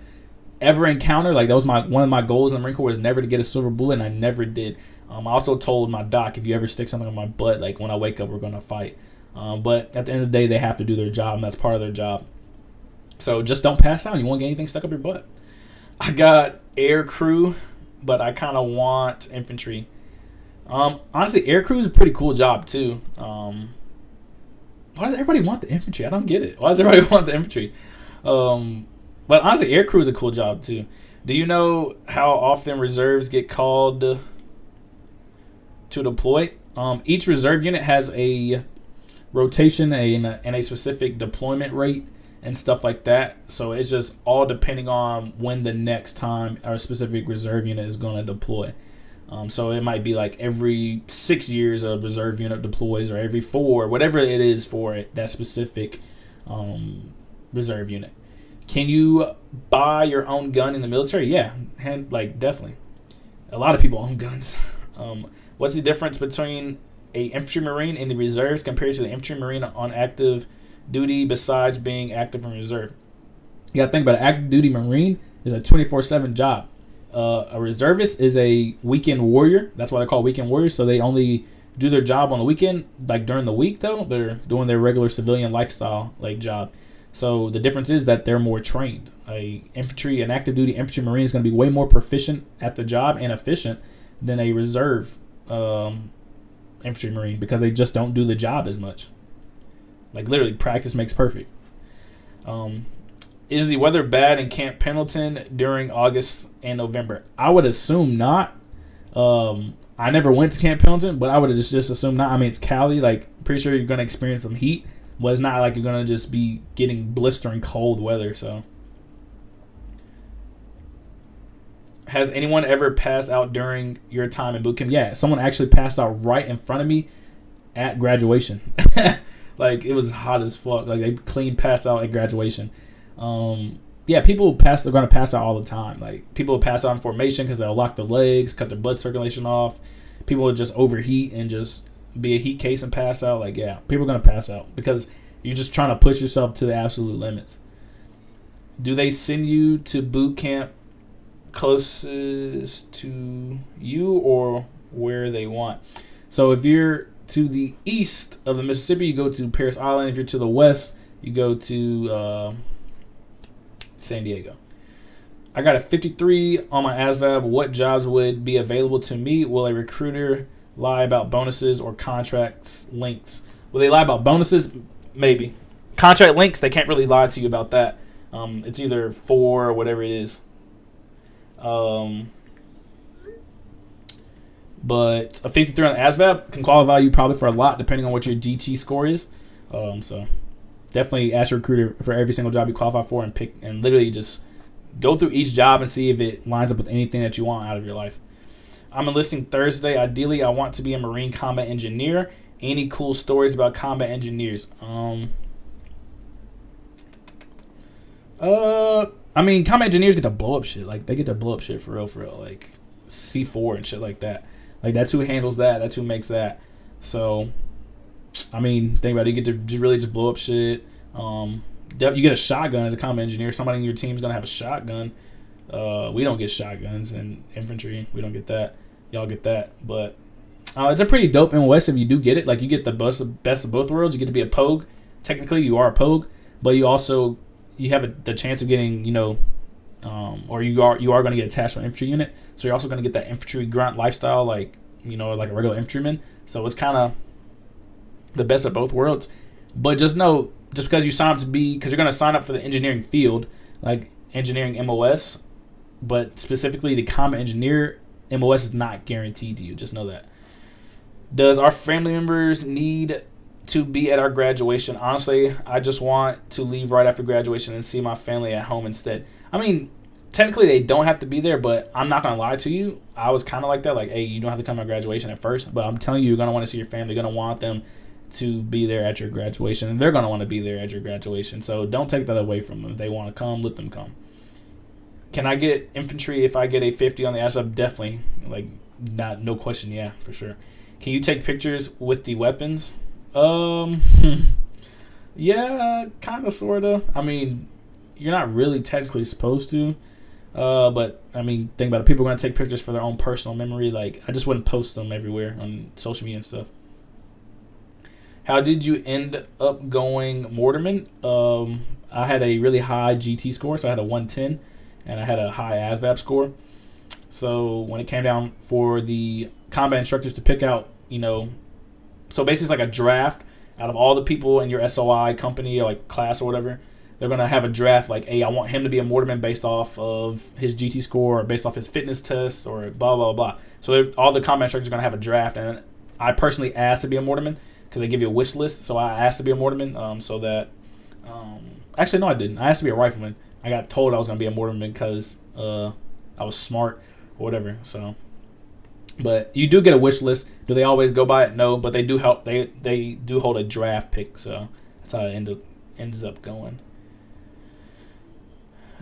ever encounter. Like that was one of my goals in the Marine Corps was never to get a silver bullet, and I never did. I also told my doc, if you ever stick something on my butt, like when I wake up, we're going to fight. But at the end of the day, they have to do their job, and that's part of their job. So just don't pass out. You won't get anything stuck up your butt. I got air crew, but I kind of want infantry. Honestly, air crew is a pretty cool job too. Why does everybody want the infantry? I don't get it. Why does everybody want the infantry? But honestly, air crew is a cool job too. Do you know how often reserves get called to deploy? Each reserve unit has a rotation and a specific deployment rate and stuff like that. So it's just all depending on when the next time our specific reserve unit is going to deploy. So it might be like every 6 years a reserve unit deploys, or every 4, whatever it is for it, that specific reserve unit. Can you buy your own gun in the military? Yeah, definitely. A lot of people own guns. What's the difference between a infantry marine in the reserves compared to the infantry marine on active duty besides being active in reserve? You got to think about it. Active duty marine is a 24/7 job. A reservist is a weekend warrior. That's why they call weekend warriors. So they only do their job on the weekend. Like during the week, though, they're doing their regular civilian lifestyle job. So the difference is that they're more trained. An active duty infantry marine is going to be way more proficient at the job and efficient than a reserve infantry marine, because they just don't do the job as much. Like literally, practice makes perfect. Is the weather bad in Camp Pendleton during August and November? I would assume not. I never went to Camp Pendleton, but I would have just assumed not. I mean, it's Cali. Like, pretty sure you're going to experience some heat, but it's not like you're going to just be getting blistering cold weather. So, has anyone ever passed out during your time in boot camp? Yeah, someone actually passed out right in front of me at graduation. Like, it was hot as fuck. Like, they clean passed out at graduation. Yeah, people are going to pass out all the time. Like, people will pass out in formation because they'll lock their legs, cut their blood circulation off. People will just overheat and just be a heat case and pass out. Like, yeah, people are going to pass out because you're just trying to push yourself to the absolute limits. Do they send you to boot camp closest to you or where they want? So if you're to the east of the Mississippi, you go to Paris Island. If you're to the west, you go to San Diego. I got a 53 on my ASVAB. What jobs would be available to me? Will a recruiter lie about bonuses or contracts links? Will they lie about bonuses? Maybe. Contract links, they can't really lie to you about that. It's either 4 or whatever it is. But a 53 on the ASVAB can qualify you probably for a lot, depending on what your GT score is. So definitely ask your recruiter for every single job you qualify for and pick, and literally just go through each job and see if it lines up with anything that you want out of your life. I'm enlisting Thursday. Ideally, I want to be a Marine combat engineer. Any cool stories about combat engineers? I mean, combat engineers get to blow up shit. Like, they get to blow up shit for real, for real. Like, C4 and shit like that. Like, that's who handles that. That's who makes that. So, I mean, think about it. You get to just really just blow up shit. You get a shotgun as a combat engineer. Somebody in your team's going to have a shotgun. We don't get shotguns in infantry. We don't get that. Y'all get that. But it's a pretty dope MOS if you do get it. Like, you get the best of both worlds. You get to be a Pogue. Technically, you are a Pogue. But you also... you have the chance of getting, or you are going to get attached to an infantry unit. So you're also going to get that infantry grunt lifestyle, like a regular infantryman. So it's kind of the best of both worlds. But just know, just because you sign up because you're going to sign up for the engineering field, like engineering MOS, but specifically the combat engineer MOS is not guaranteed to you. Just know that. Does our family members need to be at our graduation? Honestly, I just want to leave right after graduation and see my family at home instead. I mean, technically they don't have to be there, but I'm not going to lie to you. I was kind of like that. Like, hey, you don't have to come to graduation at first, but I'm telling you, you're going to want to see your family. You're going to want them to be there at your graduation, and they're going to want to be there at your graduation. So don't take that away from them. If they want to come, let them come. Can I get infantry if I get a 50 on the ASVAB? Definitely. Like, no question. Yeah, for sure. Can you take pictures with the weapons? Yeah, kind of, sort of. I mean, you're not really technically supposed to. But, I mean, think about it. People are going to take pictures for their own personal memory. Like, I just wouldn't post them everywhere on social media and stuff. How did you end up going Mortarman? I had a really high GT score, so I had a 110, and I had a high ASVAB score. So when it came down for the combat instructors to pick out, so basically it's like a draft out of all the people in your SOI company or like class or whatever. They're going to have a draft like, hey, I want him to be a Mortarman based off of his GT score or based off his fitness tests or blah, blah, blah. So all the combat instructors are going to have a draft, and I personally asked to be a Mortarman because they give you a wish list. So I asked to be a Mortarman so that actually, no, I didn't. I asked to be a rifleman. I got told I was going to be a Mortarman because I was smart or whatever. So, but you do get a wish list. Do they always go by it? No, but they do help. They do hold a draft pick, so that's how it ends up going.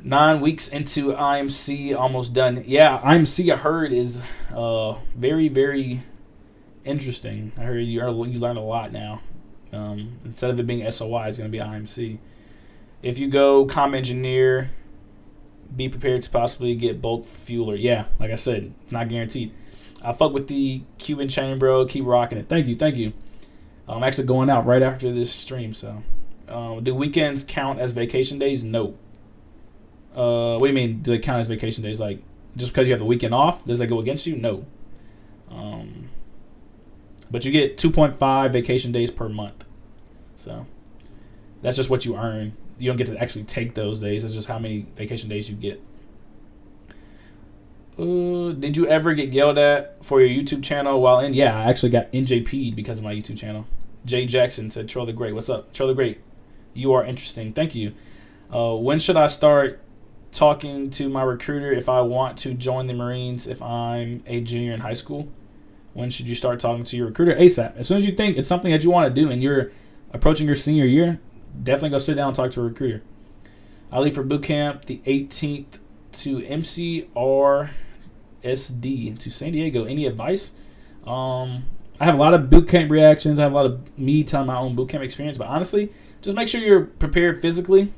9 weeks into IMC, almost done. Yeah, IMC, I heard, is very, very interesting. I heard you learn a lot now. Instead of it being SOI, it's going to be IMC. If you go combat engineer, be prepared to possibly get bulk fueler. Yeah, like I said, not guaranteed. I fuck with the Cuban chain, bro. Keep rocking it. Thank you. I'm actually going out right after this stream, so. Do weekends count as vacation days? No. What do you mean, do they count as vacation days? Like, just because you have the weekend off, does that go against you? No. But you get 2.5 vacation days per month. So, that's just what you earn. You don't get to actually take those days. That's just how many vacation days you get. Did you ever get yelled at for your YouTube channel while in? Yeah, I actually got NJP'd because of my YouTube channel. Jay Jackson said, Trell the Great. What's up? Trell the Great. You are interesting. Thank you. When should I start talking to my recruiter if I want to join the Marines if I'm a junior in high school? When should you start talking to your recruiter? ASAP. As soon as you think it's something that you want to do and you're approaching your senior year, definitely go sit down and talk to a recruiter. I leave for boot camp the 18th to MCRSD to San Diego. Any advice? I have a lot of boot camp reactions. I have a lot of me telling my own boot camp experience. But honestly, just make sure you're prepared physically.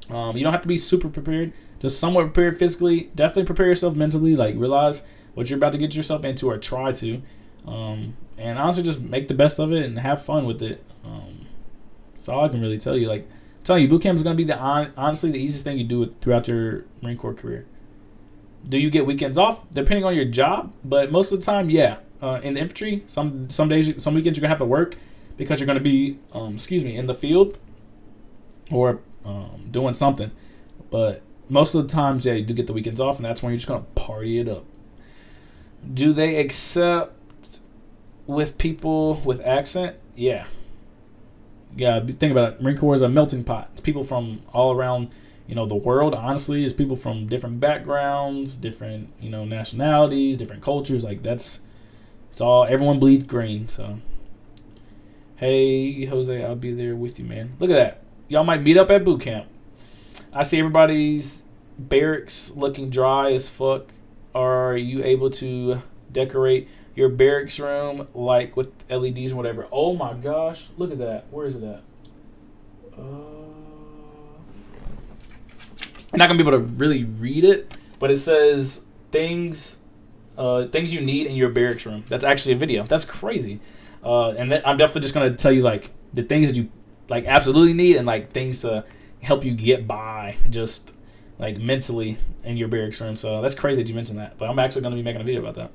You don't have to be super prepared. Just somewhat prepared physically. Definitely prepare yourself mentally. Like, realize what you're about to get yourself into, or try to. And honestly, just make the best of it and have fun with it. That's all I can really tell you. Like, I'm telling you, boot camp is going to be honestly the easiest thing you do throughout your Marine Corps career. Do you get weekends off? Depending on your job, but most of the time, yeah. In the infantry, some days, some weekends you're gonna have to work because you're gonna be, in the field or doing something. But most of the times, yeah, you do get the weekends off, and that's when you're just gonna party it up. Do they accept with people with accent? Yeah. Yeah, think about it. Marine Corps is a melting pot. It's people from all around, the world. Honestly, it's people from different backgrounds, different, nationalities, different cultures. Like, it's all, everyone bleeds green. So, hey, Jose, I'll be there with you, man. Look at that. Y'all might meet up at boot camp. I see everybody's barracks looking dry as fuck. Are you able to decorate your barracks room like with LEDs or whatever? Oh my gosh, look at that. Where is it at? I'm not gonna be able to really read it, but it says things you need in your barracks room. That's actually a video. That's crazy. And I'm definitely just gonna tell you like the things that you like absolutely need and like things to help you get by just like mentally in your barracks room. So that's crazy that you mentioned that. But I'm actually gonna be making a video about that.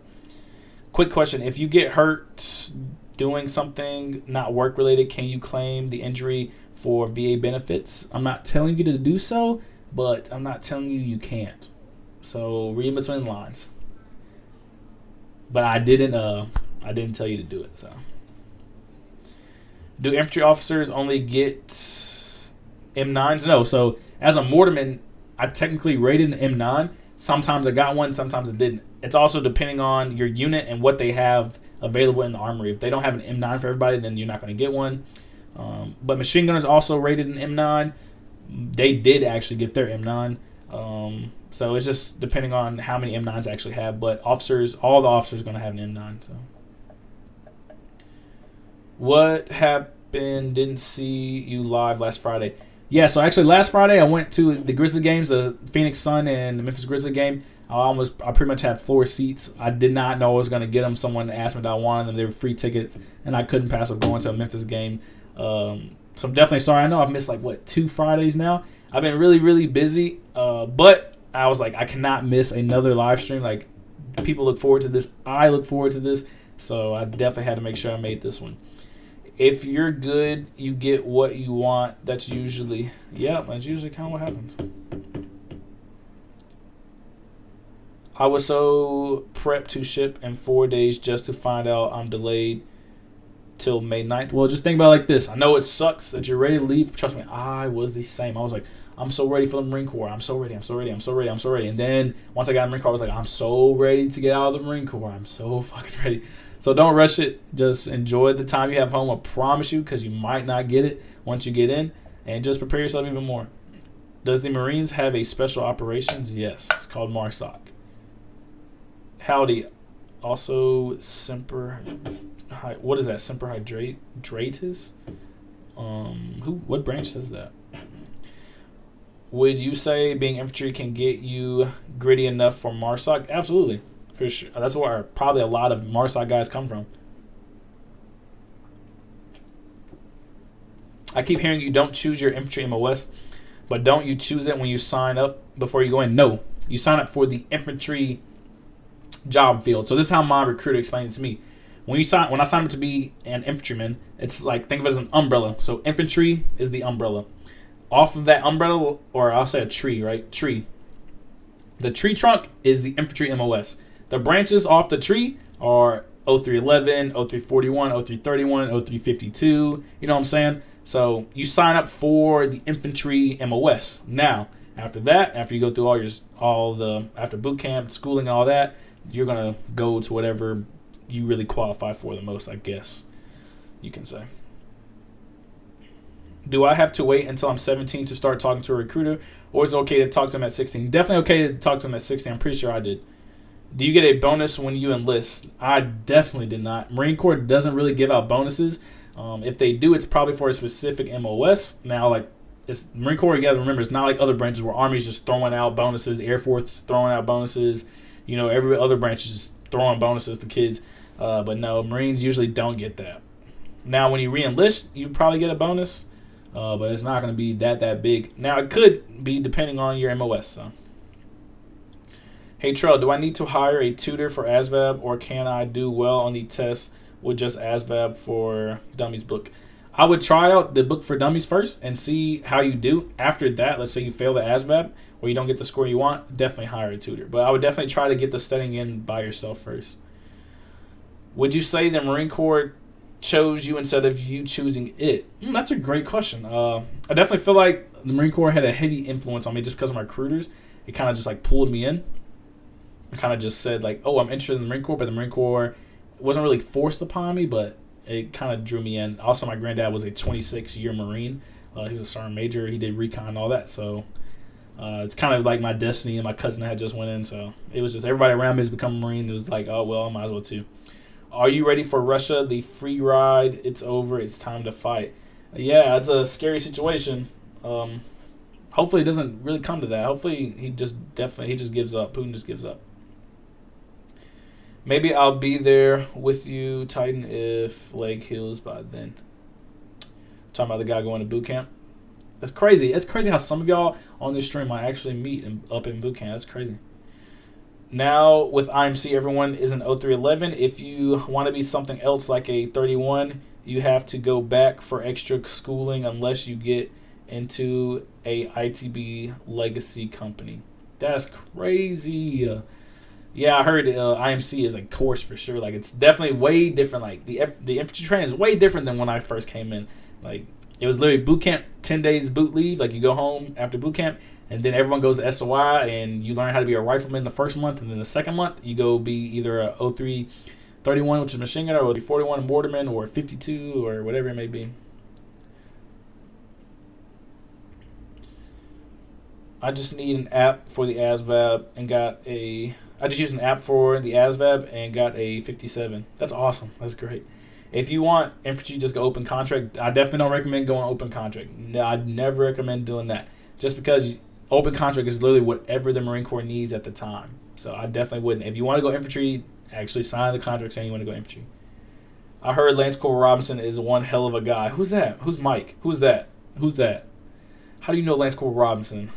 Quick question: if you get hurt doing something not work related, can you claim the injury for VA benefits? I'm not telling you to do so, but I'm not telling you you can't. So read between the lines. But I didn't tell you to do it. So, do infantry officers only get M9s? No. So as a mortarman, I technically rated an M9. Sometimes I got one, sometimes I didn't. It's also depending on your unit and what they have available in the armory. If they don't have an M9 for everybody, then you're not going to get one. But machine gunners also rated an M9. They did actually get their M9. So it's just depending on how many M9s I actually have. But officers, all the officers are going to have an M9. So, what happened? Didn't see you live last Friday. Yeah, so actually last Friday I went to the Grizzly games, the Phoenix Sun and the Memphis Grizzly game. I pretty much had floor seats. I did not know I was going to get them. Someone asked me if I wanted them. They were free tickets, and I couldn't pass up going to a Memphis game. So I'm definitely sorry. I know I've missed 2 Fridays now. I've been really, really busy, but I was like, I cannot miss another live stream. Like, people look forward to this. I look forward to this. So I definitely had to make sure I made this one. If you're good, you get what you want. That's usually kind of what happens. I was so prepped to ship in 4 days just to find out I'm delayed till May 9th. Well, just think about it like this. I know it sucks that you're ready to leave. Trust me, I was the same. I was like, I'm so ready for the Marine Corps. I'm so ready. And then once I got in the Marine Corps, I was like, I'm so ready to get out of the Marine Corps. I'm so fucking ready. So don't rush it. Just enjoy the time you have home. I promise you, because you might not get it once you get in. And just prepare yourself even more. Does the Marines have a special operations? Yes. It's called MARSOC. Howdy. Also, Semper... What is that? Semper Hydratus? What branch says that? Would you say being infantry can get you gritty enough for MARSOC? Absolutely. For sure. That's where probably a lot of MARSOC guys come from. I keep hearing you don't choose your infantry MOS, but don't you choose it when you sign up before you go in? No. You sign up for the infantry job field. So this is how my recruiter explained it to me. When I sign up to be an infantryman, it's like, think of it as an umbrella. So infantry is the umbrella. Off of that umbrella, or I'll say a tree, right? Tree. The tree trunk is the infantry MOS. The branches off the tree are 0311, 0341, 0331, 0352. You know what I'm saying? So you sign up for the infantry MOS. Now, after that, after you go through after boot camp, schooling, and all that, you're gonna go to whatever you really qualify for the most, I guess you can say. Do I have to wait until I'm 17 to start talking to a recruiter, or is it okay to talk to them at 16? Definitely okay to talk to them at 16. I'm pretty sure I did. Do you get a bonus when you enlist? I definitely did not. Marine Corps doesn't really give out bonuses. If they do, it's probably for a specific MOS. Now, it's Marine Corps, you got to remember, it's not like other branches where Army's just throwing out bonuses, Air Force throwing out bonuses. Every other branch is just throwing bonuses to kids. But no, Marines usually don't get that. Now, when you re-enlist, you probably get a bonus, but it's not going to be that big. Now, it could be depending on your MOS. So. Hey, Trell, do I need to hire a tutor for ASVAB, or can I do well on the test with just ASVAB for Dummies book? I would try out the book for Dummies first and see how you do. After that, let's say you fail the ASVAB or you don't get the score you want, definitely hire a tutor. But I would definitely try to get the studying in by yourself first. Would you say the Marine Corps chose you instead of you choosing it? That's a great question. I definitely feel like the Marine Corps had a heavy influence on me just because of my recruiters. It kind of just pulled me in. I kind of just said oh, I'm interested in the Marine Corps, but the Marine Corps wasn't really forced upon me, but it kind of drew me in. Also, my granddad was a 26-year Marine. He was a sergeant major. He did recon and all that, so It's kind of like my destiny, and my cousin had just went in, so it was just everybody around me has become a Marine. It was like, oh well, I might as well too. Are you ready for Russia? The free ride, it's over. It's time to fight. Yeah, it's a scary situation. Hopefully, it doesn't really come to that. Hopefully, he just gives up. Putin just gives up. Maybe I'll be there with you, Titan, if leg heals by then. Talking about the guy going to boot camp. That's crazy. It's crazy how some of y'all on this stream might actually meet up in boot camp. That's crazy. Now, with IMC, everyone is an 0311. If you want to be something else like a 31, you have to go back for extra schooling unless you get into a ITB legacy company. That's crazy. Yeah, I heard IMC is a course for sure. Like, it's definitely way different. Like, the infantry training is way different than when I first came in. Like, it was literally boot camp, 10 days boot leave. Like, you go home after boot camp, and then everyone goes to SOI, and you learn how to be a rifleman the first month, and then the second month, you go be either a 0331, which is machine gunner, or 41 mortarman, or 52, or whatever it may be. I just need an app for the ASVAB and got a... I just used an app for the ASVAB and got a 57. That's awesome. That's great. If you want infantry, just go open contract. I definitely don't recommend going open contract. No, I'd never recommend doing that. Just because open contract is literally whatever the Marine Corps needs at the time. So I definitely wouldn't. If you want to go infantry, actually sign the contract saying you want to go infantry. I heard Lance Corporal Robinson is one hell of a guy. Who's that? Who's Mike? Who's that? Who's that? How do you know Lance Corporal Robinson?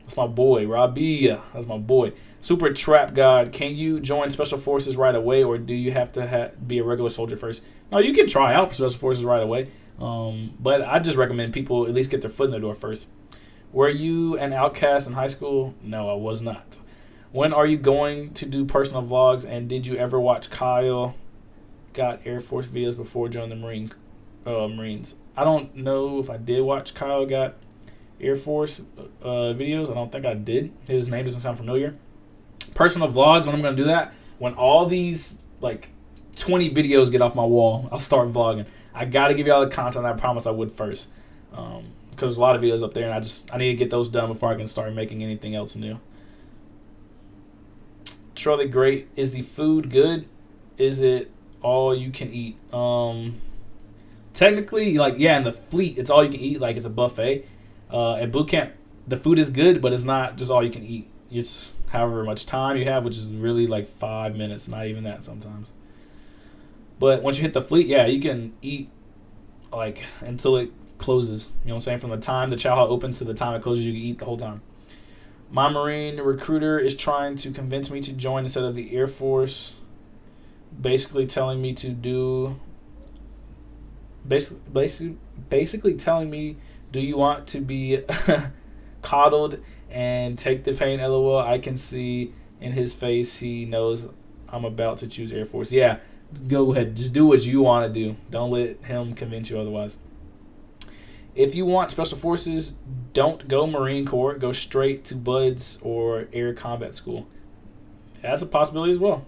That's my boy, Robbie. That's my boy. Super Trap God. Can you join Special Forces right away, or do you have to be a regular soldier first? No, you can try out for Special Forces right away. But I just recommend people at least get their foot in the door first. Were you an outcast in high school? No, I was not. When are you going to do personal vlogs, and did you ever watch Kyle got Air Force videos before joining the Marines? I don't know if I did watch Kyle got Air Force videos. I don't think I did. His name doesn't sound familiar. Personal vlogs, when I'm going to do that, when all these like 20 videos get off my wall, I'll start vlogging. I got to give you all the content. I promise I would first, because there's a lot of videos up there, and I need to get those done before I can start making anything else new. Truly great. Is the food good? Is it all you can eat? Technically, like, yeah, in the fleet, it's all you can eat. Like, it's a buffet. At boot camp, the food is good, but it's not just all you can eat. It's however much time you have, which is really like 5 minutes, not even that sometimes. But once you hit the fleet, yeah, you can eat like until it closes. You know what I'm saying? From the time the chow hall opens to the time it closes, you can eat the whole time. My Marine recruiter is trying to convince me to join instead of the Air Force, basically telling me to do. Basically telling me, do you want to be coddled and take the pain? LOL. I can see in his face he knows I'm about to choose Air Force. Yeah, go ahead. Just do what you want to do. Don't let him convince you otherwise. If you want Special Forces, don't go Marine Corps. Go straight to Buds or Air Combat School. That's a possibility as well.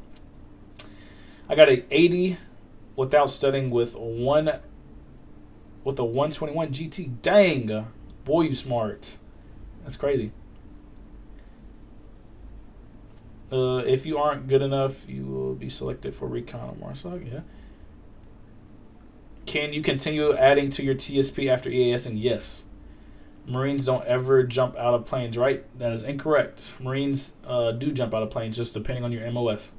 I got an 80 without studying with a 121 GT. Dang, boy, you smart. That's crazy. If you aren't good enough, you will be selected for recon or MARSOC. Yeah. Can you continue adding to your TSP after EAS? And yes. Marines don't ever jump out of planes, right? That is incorrect. Marines do jump out of planes, just depending on your MOS.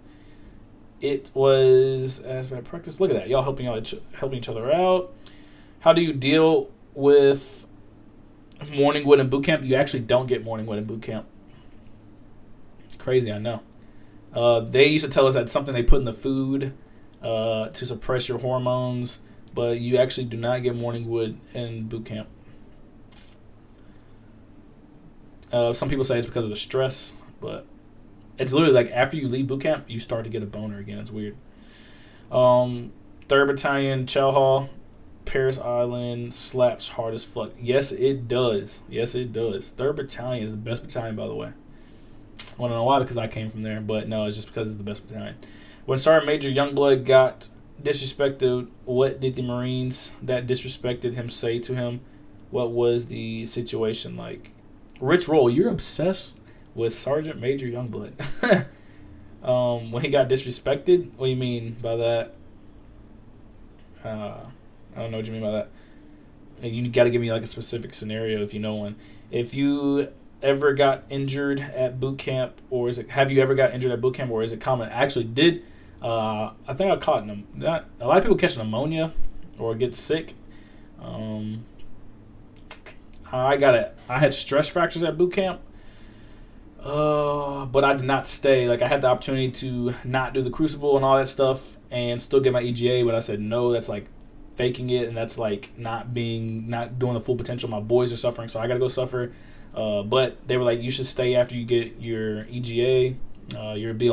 It was as bad practice. Look at that. Y'all helping each other out. How do you deal with morning wood in boot camp? You actually don't get morning wood in boot camp. Crazy, I know. They used to tell us that's something they put in the food to suppress your hormones, but you actually do not get morning wood in boot camp. Some people say it's because of the stress, but it's literally like after you leave boot camp, you start to get a boner again. It's weird. 3rd Battalion, Chow Hall, Paris Island slaps hard as fuck. Yes, it does. Yes, it does. 3rd Battalion is the best battalion, by the way. I don't know why, because I came from there, but no, it's just because it's the best battalion. When Sergeant Major Youngblood got disrespected, what did the Marines that disrespected him say to him? What was the situation like? Rich Roll, you're obsessed with Sergeant Major Youngblood. When he got disrespected, what do you mean by that? I don't know what you mean by that. You got to give me like a specific scenario if you know one. If you ever got injured at boot camp, or have you ever got injured at boot camp, or is it common? I actually did. I think I caught not a lot of people catch pneumonia or get sick. I had stress fractures at boot camp. But I did not stay. Like, I had the opportunity to not do the crucible and all that stuff and still get my EGA, but I said no. That's like faking it, and that's like not doing the full potential. My boys are suffering, so I gotta go suffer. But they were like, you should stay after you get your EGA. You'll be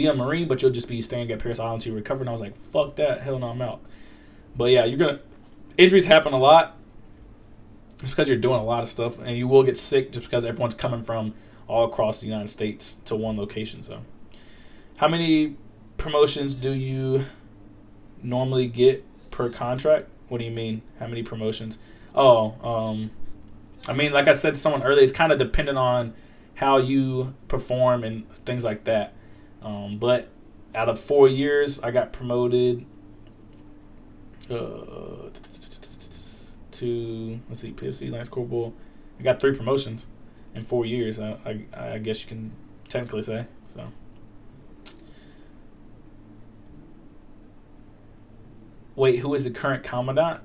a Marine, but you'll just be staying at Parris Island until you recover. And I was like, fuck that, hell no, I'm out. But yeah, injuries happen a lot. It's because you're doing a lot of stuff, and you will get sick just because everyone's coming from all across the United States to one location. So, how many promotions do you normally get per contract? What do you mean? How many promotions? I mean, like I said to someone earlier, it's kind of dependent on how you perform and things like that. But out of 4 years, I got promoted to, let's see, PFC, Lance Corporal. I got 3 promotions in 4 years, I guess you can technically say. So, wait, who is the current commandant?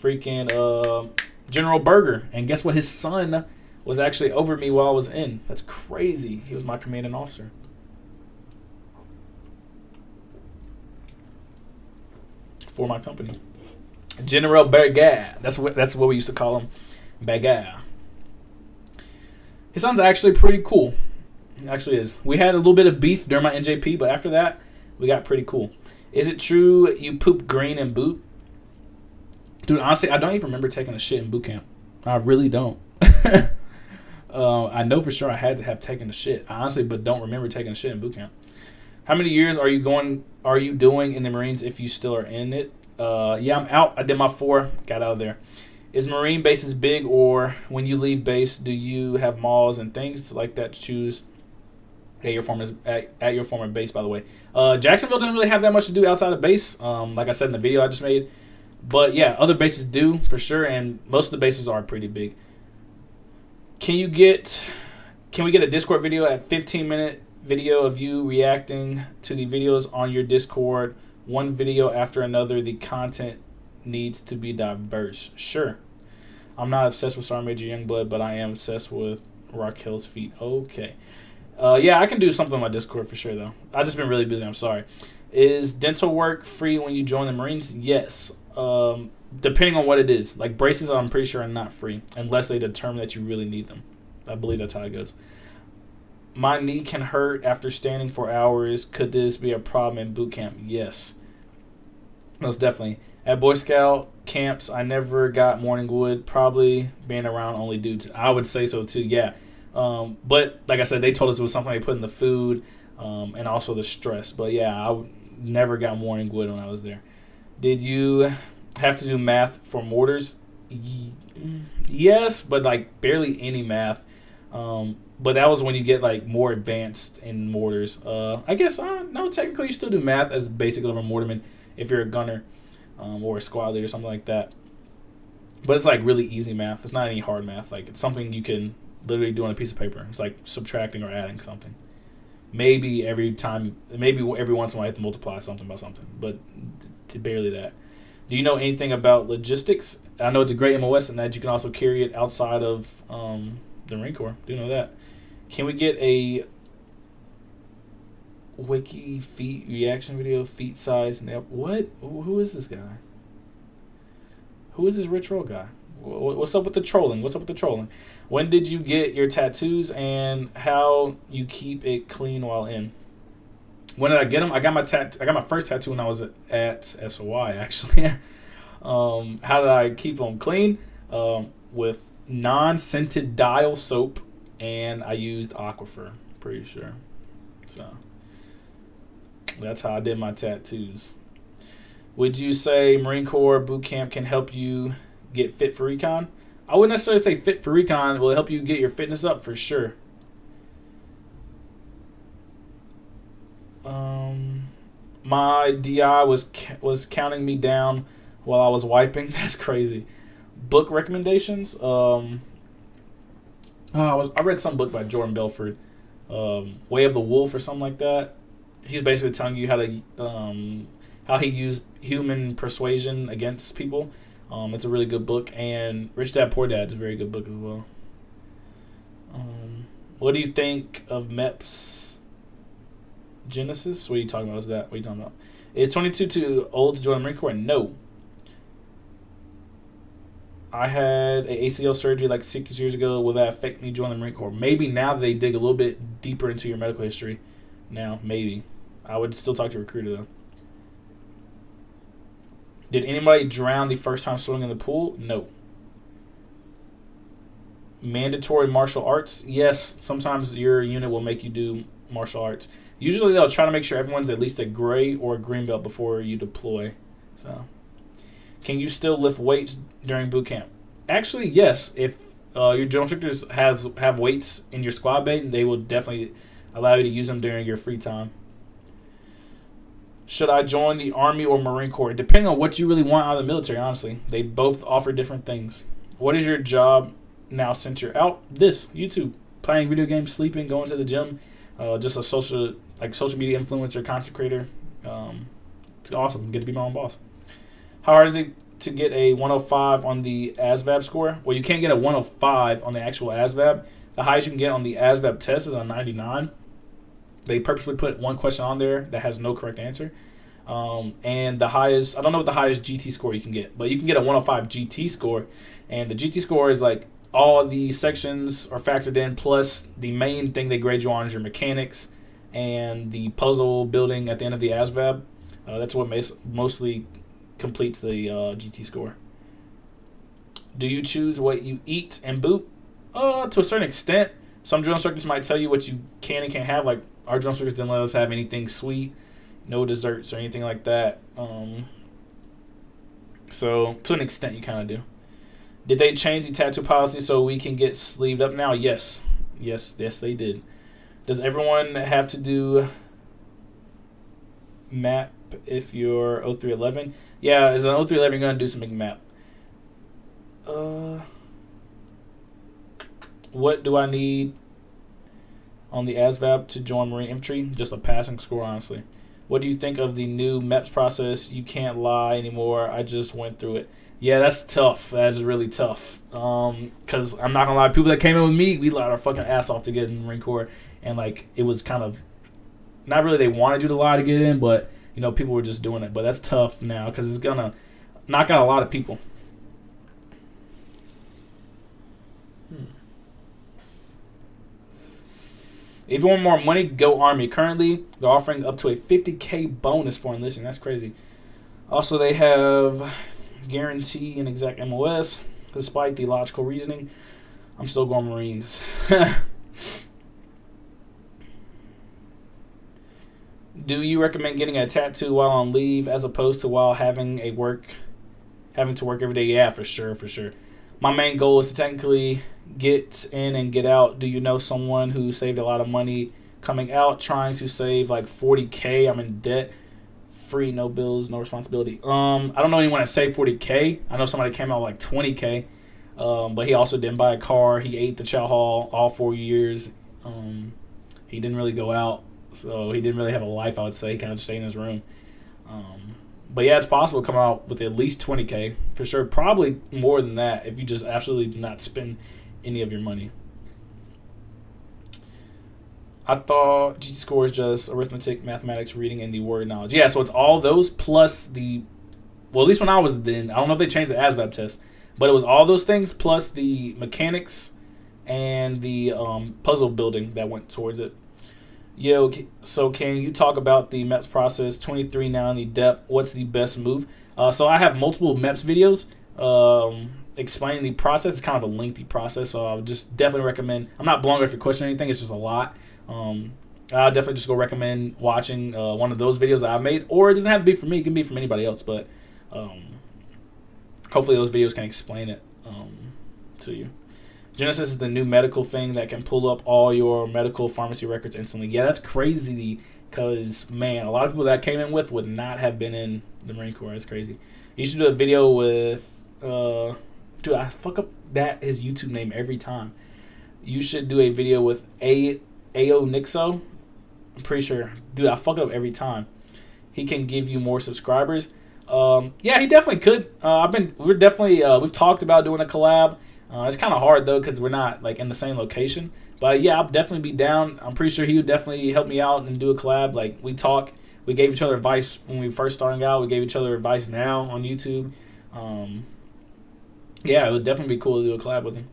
Freaking General Berger. And guess what? His son was actually over me while I was in. That's crazy. He was my commanding officer. For my company. General Berger. That's what we used to call him. Berger. His son's actually pretty cool. He actually is. We had a little bit of beef during my NJP, but after that, we got pretty cool. Is it true you poop green in boot? Dude, honestly, I don't even remember taking a shit in boot camp. I really don't. I know for sure I had to have taken a shit. I honestly, but don't remember taking a shit in boot camp. How many years are you doing in the Marines if you still are in it? Yeah, I'm out. I did my 4. Got out of there. Is Marine bases big, or when you leave base, do you have malls and things like that to choose at your former base, by the way? Jacksonville doesn't really have that much to do outside of base, like I said in the video I just made. But yeah, other bases do, for sure, and most of the bases are pretty big. Can we get a Discord video at 15-minute video of you reacting to the videos on your Discord, one video after another? The content needs to be diverse. Sure. I'm not obsessed with Sergeant Major Youngblood, but I am obsessed with Raquel's feet. Okay. Yeah, I can do something on my Discord for sure, though. I've just been really busy. I'm sorry. Is dental work free when you join the Marines? Yes. Depending on what it is. Like braces, I'm pretty sure are not free unless they determine that you really need them. I believe that's how it goes. My knee can hurt after standing for hours. Could this be a problem in boot camp? Yes. Most definitely. At Boy Scout camps, I never got morning wood, probably being around only dudes. I would say so too, yeah. But like I said, they told us it was something they put in the food, and also the stress. But yeah, I never got morning wood when I was there. Did you have to do math for mortars? Yes, but like barely any math. But that was when you get like more advanced in mortars. I guess no, technically you still do math as basic level mortarman if you're a gunner. Or a squad leader or something like that. But it's like really easy math. It's not any hard math. Like it's something you can literally do on a piece of paper. It's like subtracting or adding something. Maybe every once in a while you have to multiply something by something. But barely that. Do you know anything about logistics? I know it's a great MOS and that you can also carry it outside of the Marine Corps. Do you know that? Can we get a wiki feet reaction video, feet size, and what? Who is this guy? Who is this Rich Roll guy? What's up with the trolling? When did you get your tattoos and how you keep it clean while in? When did I get them? I got my first tattoo when I was at SOY actually. How did I keep them clean? With non-scented dial soap, and I used Aquifer, pretty sure. So that's how I did my tattoos. Would you say Marine Corps boot camp can help you get fit for recon. I wouldn't necessarily say fit for recon. Will it help you get your fitness up? For sure. My DI was counting me down while I was wiping. That's crazy. Book recommendations. I read some book by Jordan Belfort, Way of the Wolf or something like that. He's basically telling you how he used human persuasion against people. It's a really good book, and Rich Dad Poor Dad is a very good book as well. What do you think of MEPS Genesis? What are you talking about? What are you talking about? Is 22 too old to join the Marine Corps? No. I had a ACL surgery like 6 years ago. Will that affect me joining the Marine Corps? Maybe now that they dig a little bit deeper into your medical history. Now, maybe. I would still talk to a recruiter, though. Did anybody drown the first time swimming in the pool? No. Mandatory martial arts? Yes, sometimes your unit will make you do martial arts. Usually they'll try to make sure everyone's at least a gray or a green belt before you deploy. So, can you still lift weights during boot camp? Actually, yes. If your drill instructors have weights in your squad bay, they will definitely allow you to use them during your free time. Should I join the Army or Marine Corps? Depending on what you really want out of the military, honestly. They both offer different things. What is your job now since you're out? This, YouTube. Playing video games, sleeping, going to the gym. Just a social media influencer, content creator. It's awesome. Get to be my own boss. How hard is it to get a 105 on the ASVAB score? Well, you can't get a 105 on the actual ASVAB. The highest you can get on the ASVAB test is a 99. They purposely put one question on there that has no correct answer. And the highest, I don't know what the highest GT score you can get, but you can get a 105 GT score. And the GT score is like all the sections are factored in, plus the main thing they grade you on is your mechanics and the puzzle building at the end of the ASVAB. That's what mostly completes the GT score. Do you choose what you eat and boot? To a certain extent. Some drill instructors might tell you what you can and can't have. Like, our drill instructors didn't let us have anything sweet, no desserts or anything like that. So, to an extent, you kind of do. Did they change the tattoo policy so we can get sleeved up now? Yes. Yes, they did. Does everyone have to do MAP if you're 0311? Yeah, as an 0311, you're going to do some MAP. What do I need on the ASVAB to join Marine Infantry? Just a passing score, honestly. What do you think of the new MEPS process? You can't lie anymore. I just went through it. Yeah, that's tough. That's really tough. Because I'm not going to lie, people that came in with me, we lied our fucking ass off to get in the Marine Corps. And, like, it was kind of, not really they wanted you to lie to get in, but, you know, people were just doing it. But that's tough now because it's going to knock out a lot of people. If you want more money, go Army. Currently, they're offering up to a $50K bonus for enlisting. That's crazy. Also, they have guarantee and exact MOS. Despite the logical reasoning, I'm still going Marines. Do you recommend getting a tattoo while on leave as opposed to while having to work every day? Yeah, for sure. My main goal is to technically get in and get out. Do you know someone who saved a lot of money coming out, trying to save like $40K? I'm in debt. Free, no bills, no responsibility. I don't know anyone that saved $40K. I know somebody came out like $20K. But he also didn't buy a car. He ate the chow hall all 4 years. He didn't really go out, so he didn't really have a life, I would say. He kind of just stayed in his room. But yeah, it's possible to come out with at least $20K for sure. Probably more than that if you just absolutely do not spend any of your money. I thought GT score is just arithmetic, mathematics, reading, and the word knowledge. Yeah, so it's all those plus the, well, at least when I was then, I don't know if they changed the ASVAB test, but it was all those things plus the mechanics and the puzzle building that went towards it. Yo, so can you talk about the MEPS process? 23 now in the depth. What's the best move? So I have multiple MEPS videos explaining the process. It's kind of a lengthy process, so I would just definitely recommend. I'm not blowing up your question or anything. It's just a lot. I'll definitely just go recommend watching one of those videos that I've made. Or it doesn't have to be for me. It can be from anybody else. But hopefully those videos can explain it to you. Genesis is the new medical thing that can pull up all your medical pharmacy records instantly. Yeah, that's crazy because, man, a lot of people that I came in with would not have been in the Marine Corps. That's crazy. You should do a video with, dude, I fuck up his YouTube name every time. You should do a video with Ao Nixo. I'm pretty sure. Dude, I fuck it up every time. He can give you more subscribers. Yeah, he definitely could. We've talked about doing a collab. It's kind of hard though because we're not like in the same location. But yeah, I'll definitely be down. I'm pretty sure he would definitely help me out and do a collab. Like we talk, we gave each other advice when we first starting out. We gave each other advice now on YouTube. Yeah, it would definitely be cool to do a collab with him.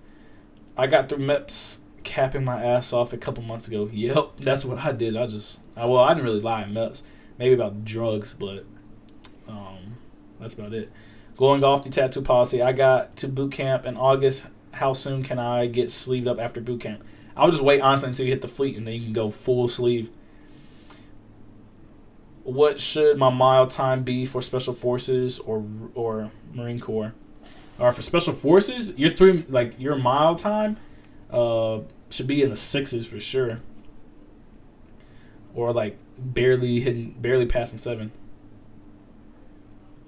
I got through MEPS capping my ass off a couple months ago. Yep, that's what I did. I didn't really lie in MEPS. Maybe about drugs, but that's about it. Going off the tattoo policy, I got to boot camp in August. How soon can I get sleeved up after boot camp? I'll just wait, honestly, until you hit the fleet, and then you can go full sleeve. What should my mile time be for Special Forces or Marine Corps? Or for Special Forces, your mile time should be in the 6s for sure. Or like barely passing 7.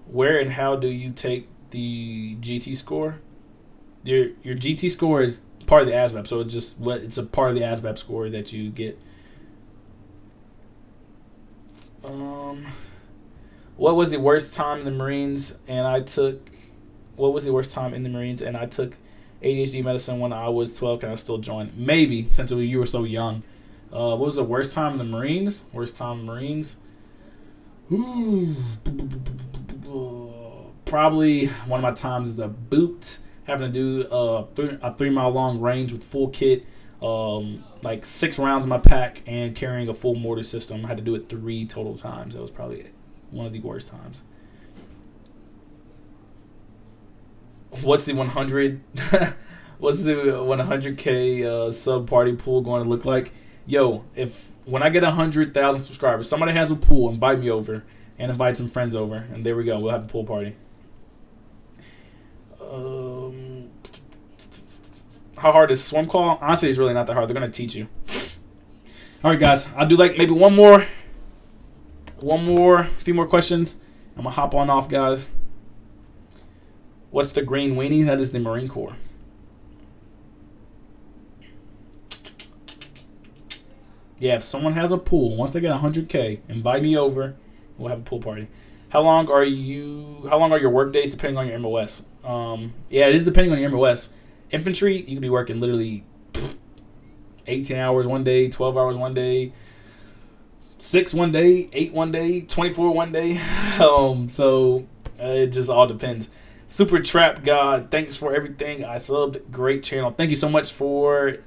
Where and how do you take the GT score? Your GT score is part of the ASVAB, so it's a part of the ASVAB score that you get. What was the worst time in the Marines? What was the worst time in the Marines? And I took ADHD medicine when I was 12. Can I still join? Maybe, since you were so young. What was the worst time in the Marines? Worst time in the Marines? Probably one of my times is a boot, having to do a 3 mile long range with full kit, like 6 rounds in my pack, and carrying a full mortar system. I had to do it 3 total times. That was probably one of the worst times. What's the 100? What's the 100K sub party pool going to look like? Yo, when I get 100,000 subscribers, somebody has a pool, invite me over and invite some friends over, and there we go. We'll have a pool party. How hard is swim call? Honestly, it's really not that hard. They're gonna teach you. All right, guys. I'll do like maybe a few more questions. I'm gonna hop on off, guys. What's the green weenie? That is the Marine Corps. Yeah, if someone has a pool, once I get 100K, invite me over. We'll have a pool party. How long are your work days depending on your MOS? Yeah, it is depending on your MOS. Infantry, you can be working literally 18 hours one day, 12 hours one day, 6 one day, 8 one day, 24 one day. So it just all depends. Super Trap God, thanks for everything. I subbed. Great channel. Thank you so much for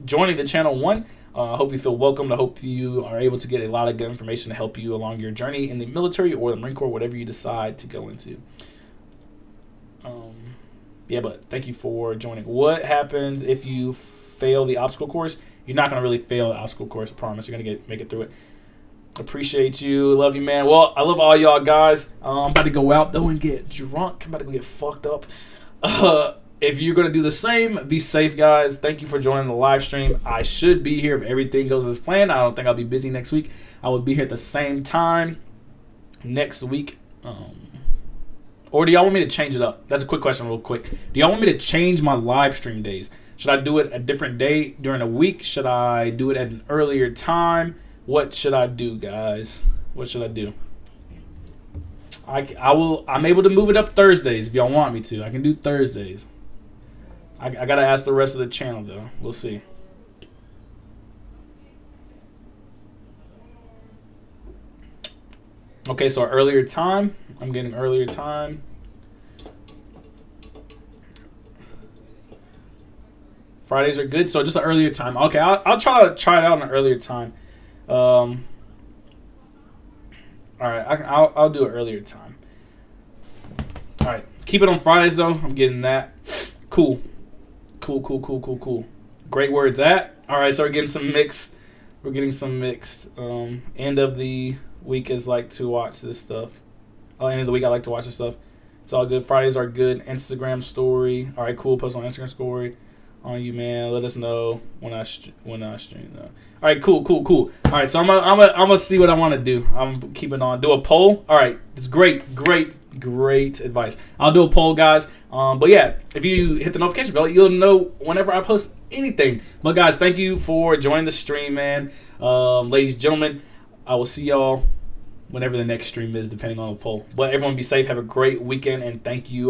joining the channel. I hope you feel welcomed. I hope you are able to get a lot of good information to help you along your journey in the military or the Marine Corps, whatever you decide to go into. Yeah, but thank you for joining. What happens if you fail the obstacle course? You're not going to really fail the obstacle course, I promise. You're going to make it through it. Appreciate you. Love you, man. Well, I love all y'all guys. I'm about to go out, though, and get drunk. I'm about to go get fucked up. If you're going to do the same, be safe, guys. Thank you for joining the live stream. I should be here if everything goes as planned. I don't think I'll be busy next week. I will be here at the same time next week. Or do y'all want me to change it up? That's a quick question real quick. Do y'all want me to change my live stream days? Should I do it a different day during the week? Should I do it at an earlier time? What should I do, guys? What should I do? I'm able to move it up Thursdays if y'all want me to. I can do Thursdays. I got to ask the rest of the channel, though. We'll see. Okay, so earlier time. I'm getting earlier time. Fridays are good, so just an earlier time. Okay, I'll try it out on an earlier time. All right, I'll do an earlier time. All right, keep it on Fridays though. I'm getting that. Cool. Great where it's at. All right, so we're getting some mixed. End of the week is like to watch this stuff. End of the week I like to watch this stuff. It's all good. Fridays are good. Instagram story. All right, cool. Post on Instagram story on you, man. Let us know when I stream. Though. All right, cool. All right, so I'm gonna see what I want to do. I'm keeping on. Do a poll. All right, it's great advice. I'll do a poll, guys. But yeah, if you hit the notification bell, you'll know whenever I post anything. But guys, thank you for joining the stream, man. Ladies and gentlemen, I will see y'all whenever the next stream is, depending on the poll. But everyone be safe. Have a great weekend, and thank you